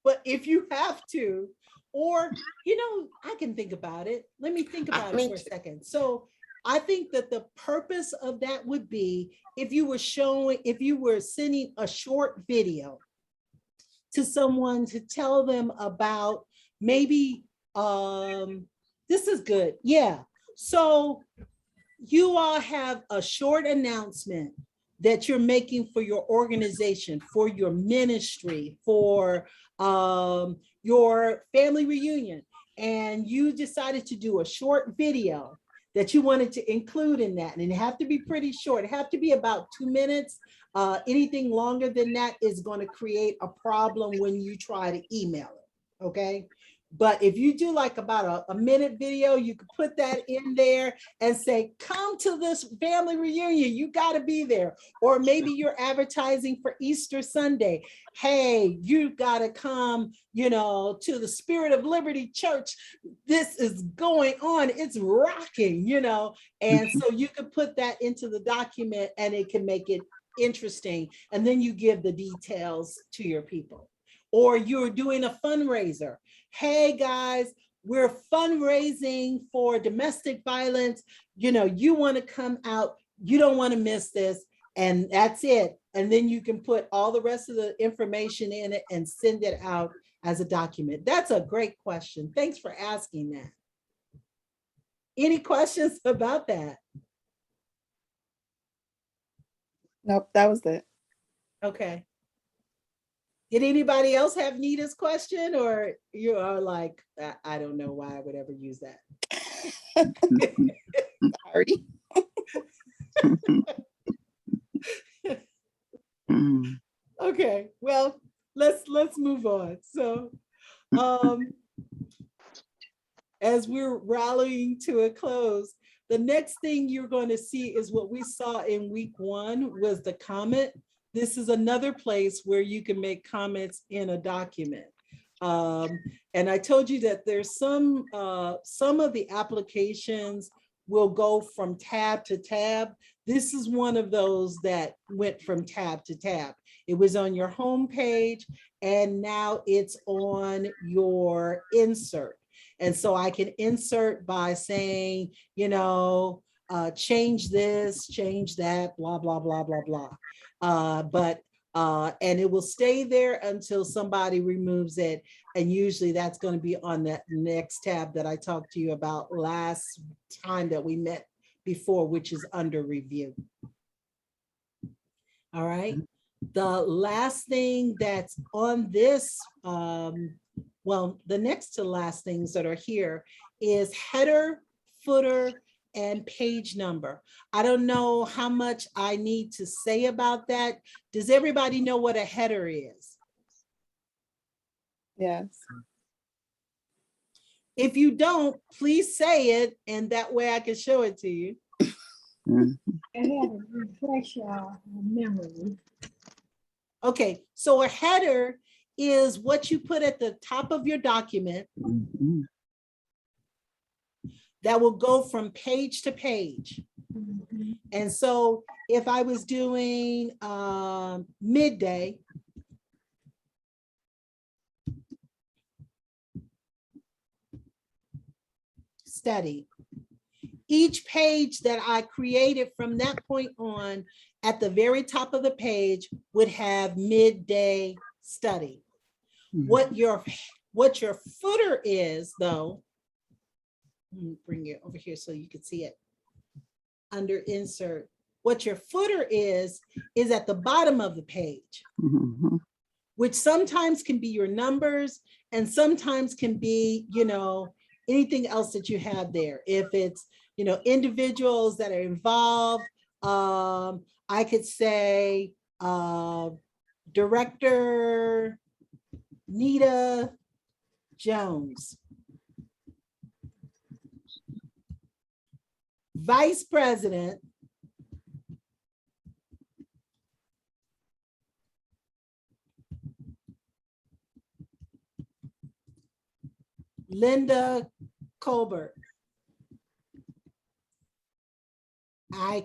but if you have to, or, I can think about it. Let me think about it for a second. So I think that the purpose of that would be if you were sending a short video to someone to tell them about maybe, this is good. Yeah. So you all have a short announcement that you're making for your organization, for your ministry, for your family reunion, and you decided to do a short video that you wanted to include in that. And it have to be pretty short. It have to be about 2 minutes. Anything longer than that is going to create a problem when you try to email it, okay? But if you do like about a minute video, you could put that in there and say, come to this family reunion, you got to be there. Or maybe you're advertising for Easter Sunday. Hey, you got to come, to the Spirit of Liberty Church. This is going on, it's rocking, And so you could put that into the document and it can make it interesting. And then you give the details to your people. Or you're doing a fundraiser. Hey guys, we're fundraising for domestic violence. You want to come out, you don't want to miss this, and that's it. And then you can put all the rest of the information in it and send it out as a document. That's a great question. Thanks for asking that. Any questions about that? Nope, that was it. Okay. Did anybody else have Nita's question, or you are like, I don't know why I would ever use that? Sorry. Okay, well, let's move on. So as we're rallying to a close, the next thing you're going to see is what we saw in week 1 was the comment. This is another place where you can make comments in a document. And I told you that there's some of the applications will go from tab to tab. This is one of those that went from tab to tab. It was on your home page and now it's on your insert. And so I can insert by saying, change this, change that, blah, blah, blah, blah, blah. And it will stay there until somebody removes it. And usually that's going to be on that next tab that I talked to you about last time that we met before, which is under review. All right. The last thing that's on this well, the next to last things that are here is header, footer, and page number. I don't know how much I need to say about that. Does everybody know what a header is? Yes. If you don't, please say it, and that way I can show it to you. Mhm. I had to refresh memory. Okay, so a header is what you put at the top of your document Mhm. that will go from page to page. Mhm. And so if I was doing midday, study, each page that I created from that point on at the very top of the page would have midday study. What your footer is, though, let me bring it over here so you can see it under insert. What your footer is at the bottom of the page, Mhm. which sometimes can be your numbers and sometimes can be, you know, anything else that you have there. If it's, you know, individuals that are involved, I could say Director Nita Jones, Vice President Linda Colbert. I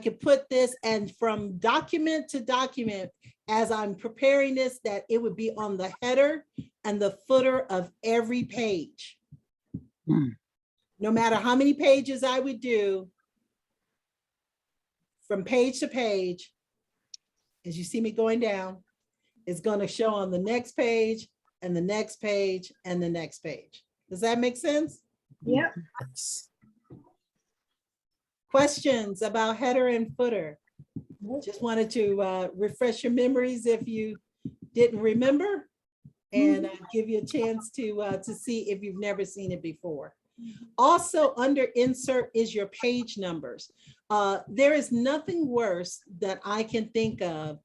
could put this, and from document to document, as I'm preparing this, that it would be on the header and the footer of every page. Mm. No matter how many pages I would do, from page to page, as you see me going down, it's going to show on the next page and the next page and the next page. Does that make sense? Yep. Questions about header and footer? Nope. Just wanted to refresh your memories if you didn't remember, and give you a chance to see if you've never seen it before. Also under insert is your page numbers. There is nothing worse that I can think of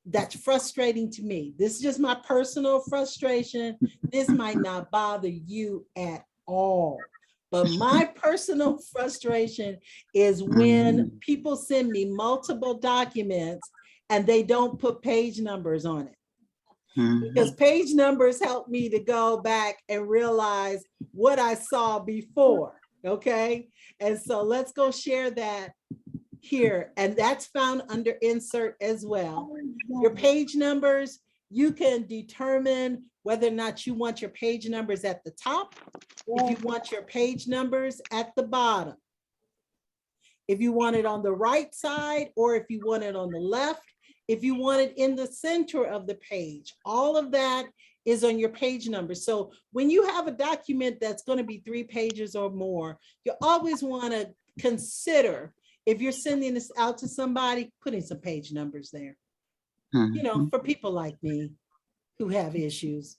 that's frustrating to me. This is just my personal frustration. This might not bother you at all. But my personal frustration is when people send me multiple documents and they don't put page numbers on it. Because page numbers help me to go back and realize what I saw before, okay? And so let's go share that here, and that's found under insert as well. Your page numbers, you can determine whether or not you want your page numbers at the top, if you want your page numbers at the bottom, if you want it on the right side, or if you want it on the left, if you want it in the center of the page. All of that is on your page number. So when you have a document that's going to be 3 pages or more, you always want to consider, if you're sending this out to somebody, putting some page numbers there, you know, for people like me who have issues.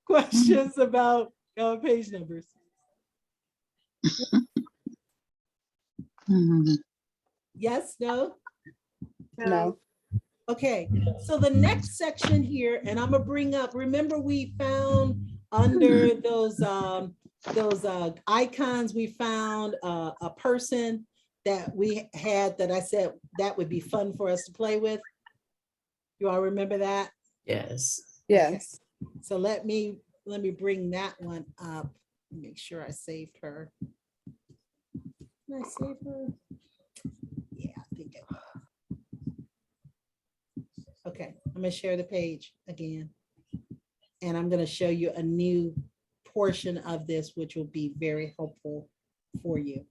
Questions about page numbers? Yes, no? No. Okay, so the next section here, and I'm gonna bring up, remember we found under those icons, we found a person that we had that I said that would be fun for us to play with. You all remember that? Yes. Yes. So let me bring that one up. Make sure I saved her. Can I save her? Yeah, I think I will. Okay, I'm gonna share the page again. And I'm gonna show you a new portion of this, which will be very helpful for you.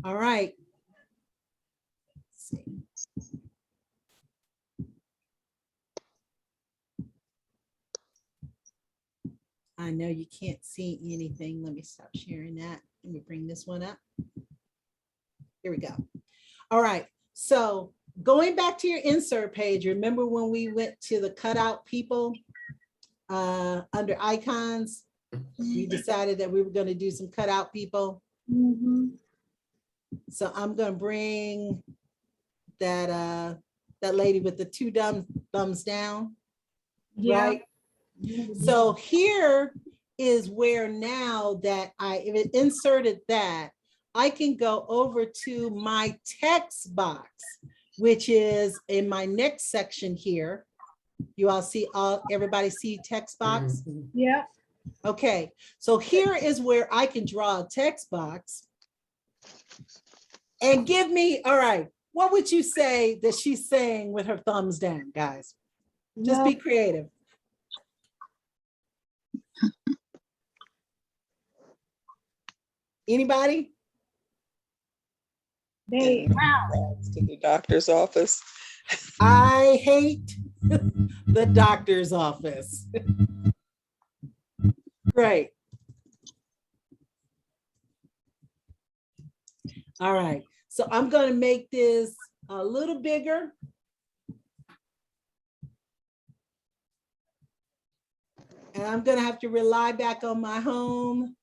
All right. Let's see. I know you can't see anything. Let me stop sharing that. Let me bring this one up. Here we go. All right. So Going back to your insert page, remember when we went to the cutout people under icons? We decided that we were going to do some cutout people. Mhm. So I'm going to bring that that lady with the two thumbs down, Yeah. right? So here is where now that I inserted that, I can go over to my text box, which is in my next section here. You all see, everybody see text box? Mhm. Yeah. Okay, so here is where I can draw a text box and give me, all right, what would you say that she's saying with her thumbs down, guys? Just be creative. Anybody? They, To the doctor's office. I hate the doctor's office. Great. All right, so I'm going to make this a little bigger. And I'm going to have to rely back on my home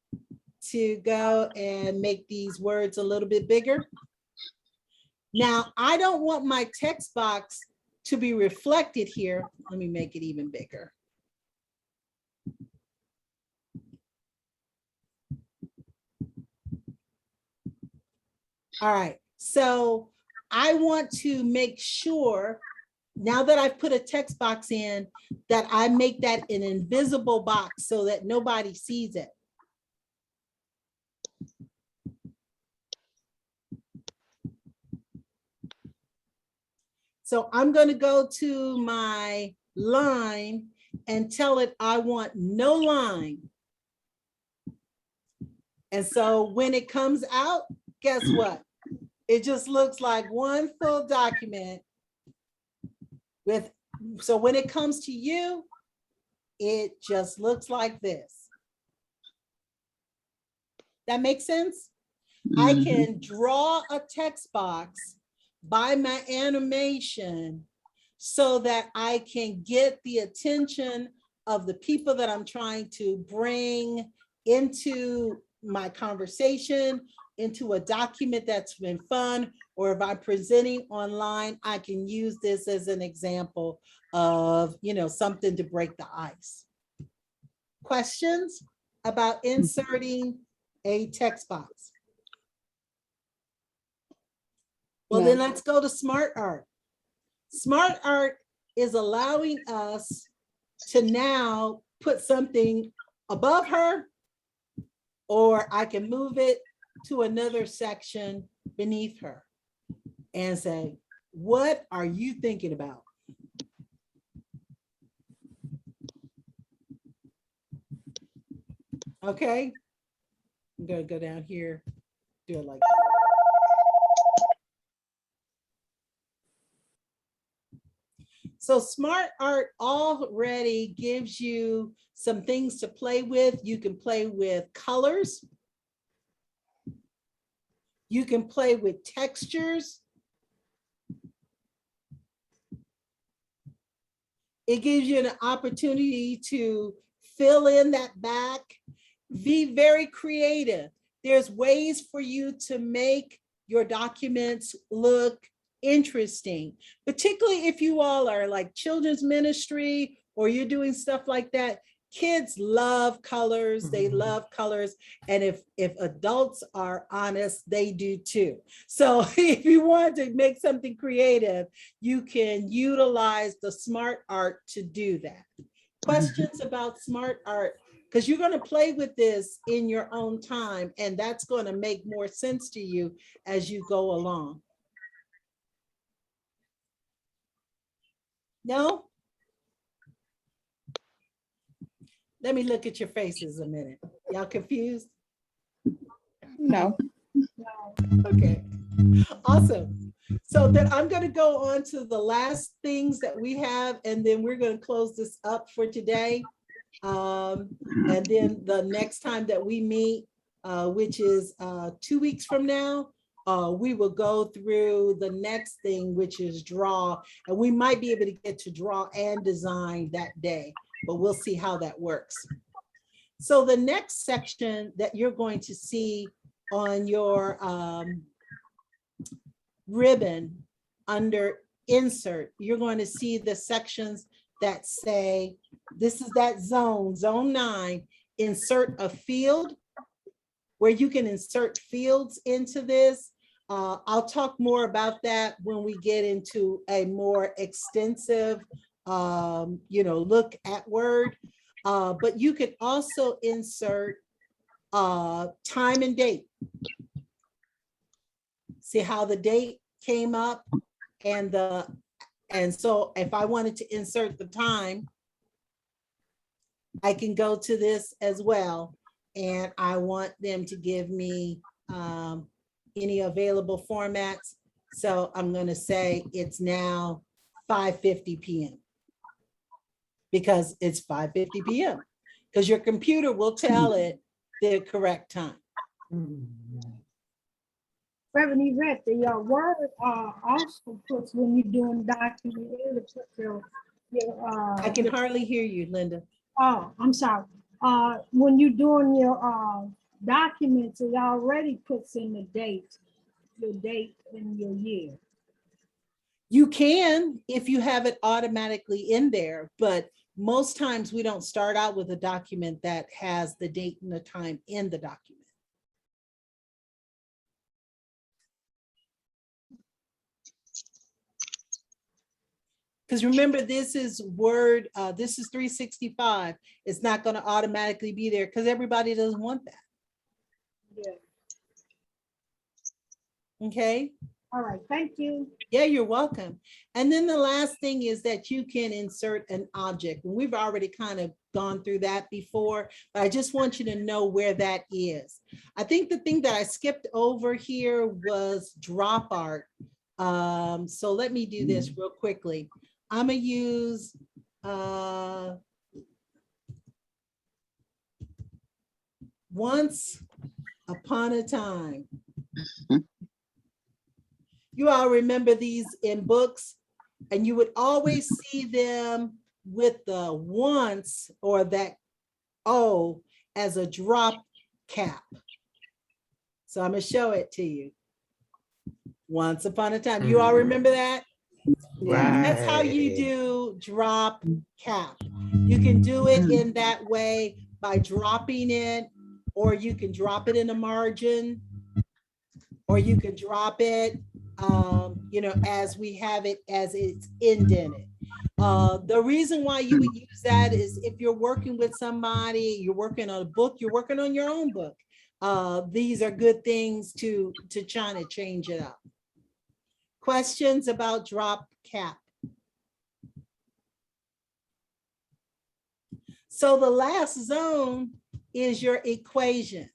to go and make these words a little bit bigger. Now, I don't want my text box to be reflected here. Let me make it even bigger. All right, so I want to make sure, now that I've put a text box in, that I make that an invisible box so that nobody sees it. So I'm going to go to my line and tell it I want no line. And so when it comes out, guess what? It just looks like one full document with, so when it comes to you, it just looks like this. That makes sense? I can draw a text box by my animation so that I can get the attention of the people that I'm trying to bring into my conversation, into a document that's been fun, or if I'm presenting online, I can use this as an example of, you know, something to break the ice. Questions about inserting a text box? Well, then let's go to Smart Art. Smart Art is allowing us to now put something above her, or I can move it to another section beneath her and say, what are you thinking about? Okay, I'm gonna go down here, do it like that. So Smart Art already gives you some things to play with. You can play with colors. You can play with textures. It gives you an opportunity to fill in that back. Be very creative. There's ways for you to make your documents look interesting, particularly if you all are like children's ministry or you're doing stuff like that. Kids love colors, they love colors. And if adults are honest, they do too. So if you want to make something creative, you can utilize the Smart Art to do that. Questions about Smart Art? Because you're going to play with this in your own time, and that's going to make more sense to you as you go along. No? Let me look at your faces a minute. Y'all confused? No. Okay, awesome. So then I'm going to go on to the last things that we have, and then we're going to close this up for today. And then the next time that we meet, which is 2 weeks from now, we will go through the next thing, which is draw, and we might be able to get to draw and design that day, but we'll see how that works. So the next section that you're going to see on your ribbon under insert, you're going to see the sections that say, this is that zone 9, insert a field, where you can insert fields into this. I'll talk more about that when we get into a more extensive, look at Word. But you could also insert time and date. See how the date came up, and so if I wanted to insert the time, I can go to this as well. And I want them to give me any available formats. So I'm going to say it's now 5:50 p.m. because it's 5:50 p.m. because your computer will tell it the correct time. Reverend Yvette, the Word also puts, when you're doing document, it puts your I can hardly hear you, Linda. oh, I'm sorry. When you're doing your documents, it already puts in the date, your date and your year. You can, if you have it automatically in there, but most times we don't start out with a document that has the date and the time in the document. Because remember, this is Word, this is 365. It's not going to automatically be there because everybody doesn't want that. Yeah. Okay. All right, thank you. Yeah, you're welcome. And then the last thing is that you can insert an object. And we've already kind of gone through that before, but I just want you to know where that is. I think the thing that I skipped over here was drop art. So let me do this real quickly. I'm gonna use Once Upon a Time. You all remember these in books, and you would always see them with the once or that O as a drop cap. So I'm gonna show it to you. Once Upon a Time. You all remember that? Right. That's how you do drop cap. You can do it in that way by dropping it, or you can drop it in a margin, or you can drop it, as we have it as it's indented. The reason why you would use that is if you're working with somebody, you're working on a book, you're working on your own book. These are good things to try to change it up. Questions about drop cap? So the last zone is your equation.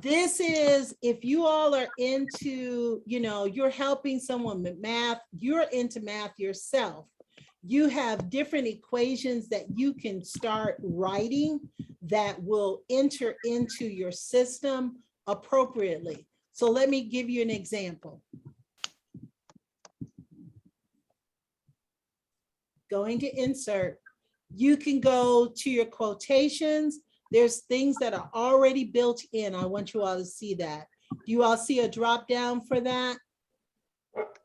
This is if you all are into, you're helping someone with math, you're into math yourself. You have different equations that you can start writing that will enter into your system appropriately. So let me give you an example. Going to insert, you can go to your quotations. There's things that are already built in. I want you all to see that. Do you all see a drop down for that?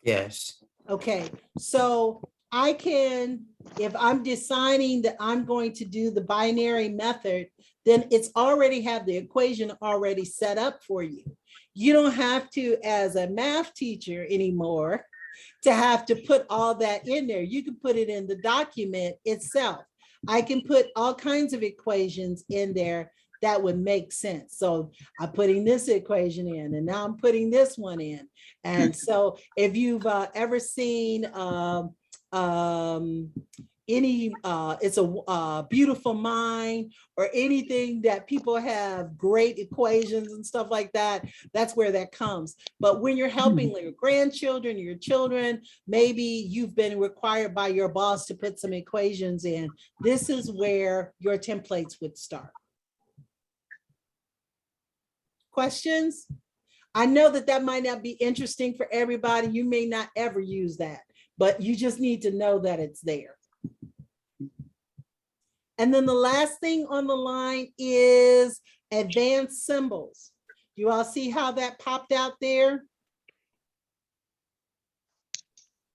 Yes. Okay, so I can, if I'm deciding that I'm going to do the binary method, then it's already have the equation already set up for you. You don't have to, as a math teacher anymore, to have to put all that in there. You can put it in the document itself. I can put all kinds of equations in there that would make sense. So I'm putting this equation in, and now I'm putting this one in. And so if you've ever seen It's a Beautiful Mind, or anything that people have great equations and stuff like that, that's where that comes. But when you're helping your grandchildren, your children, maybe you've been required by your boss to put some equations in, this is where your templates would start. Questions? I know that that might not be interesting for everybody. You may not ever use that, but you just need to know that it's there. And then the last thing on the line is advanced symbols. You all see how that popped out there?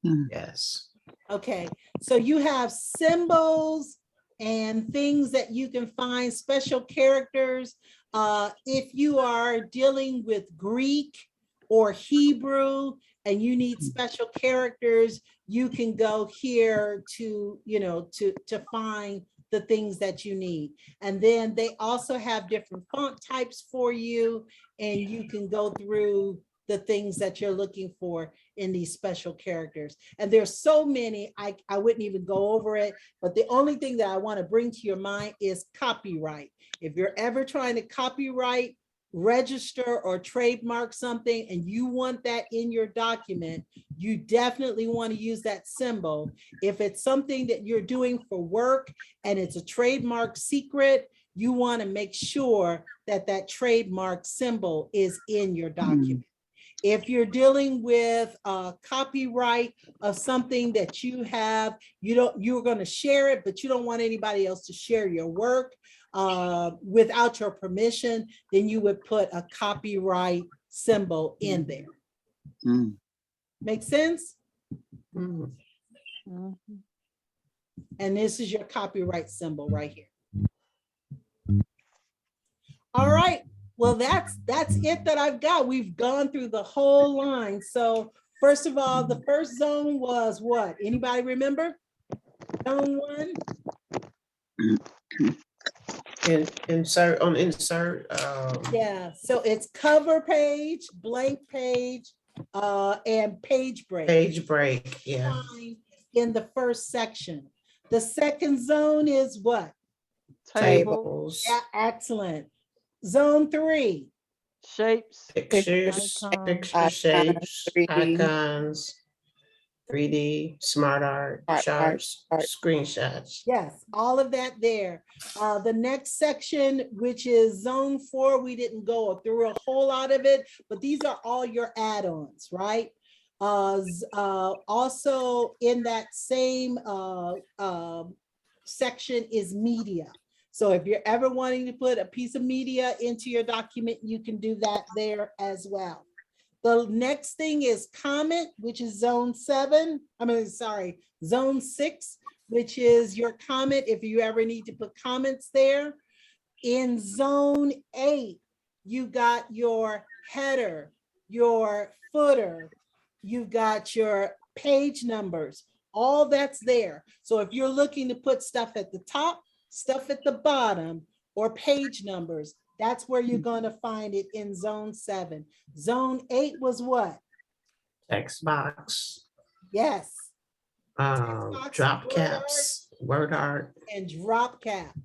Yes. Okay, so you have symbols and things that you can find, special characters. If you are dealing with Greek or Hebrew and you need special characters, you can go here to, to find the things that you need. And then they also have different font types for you, and you can go through the things that you're looking for in these special characters. And there's so many, I wouldn't even go over it, but the only thing that I want to bring to your mind is copyright. If you're ever trying to copyright, register, or trademark something, and you want that in your document, you definitely want to use that symbol. If it's something that you're doing for work and it's a trademark secret, you want to make sure that that trademark symbol is in your document. If you're dealing with copyright of something that you have, you're going to share it, but you don't want anybody else to share your work without your permission, then you would put a copyright symbol in there. Make sense? Mm. And this is your copyright symbol right here. All right. Well, that's it that I've got. We've gone through the whole line. So first of all, the first zone was what? Anybody remember? Zone 1? Insert. Yeah, so it's cover page, blank page, and page break. Page break, yeah. In the first section. The second zone is what? Tables. Yeah, excellent. Zone 3. Shapes. Pictures, Icons. shapes, 3D. icons, 3D, smart art, charts, screenshots. Yes, all of that there. The next section, which is zone 4, we didn't go through a whole lot of it, but these are all your add-ons, right? Also in that same section is media. So if you're ever wanting to put a piece of media into your document, you can do that there as well. The next thing is comment, which is zone 7. Zone 6, which is your comment if you ever need to put comments there. In zone 8, you got your header, your footer, you've got your page numbers, all that's there. So if you're looking to put stuff at the top, stuff at the bottom, or page numbers, that's where you're going to find it in zone 7. Zone 8 was what? Text box. Yes. Drop caps, word art. And drop cap.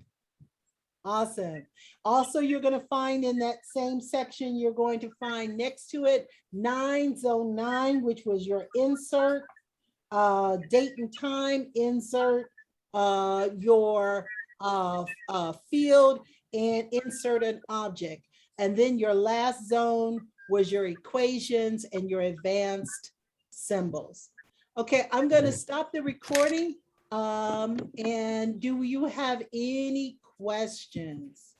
Awesome. Also, you're going to find in that same section, you're going to find next to it, zone 9, which was your insert, date and time, insert, your field, and insert an object. And then your last zone was your equations and your advanced symbols. Okay, I'm going to stop the recording. And do you have any questions?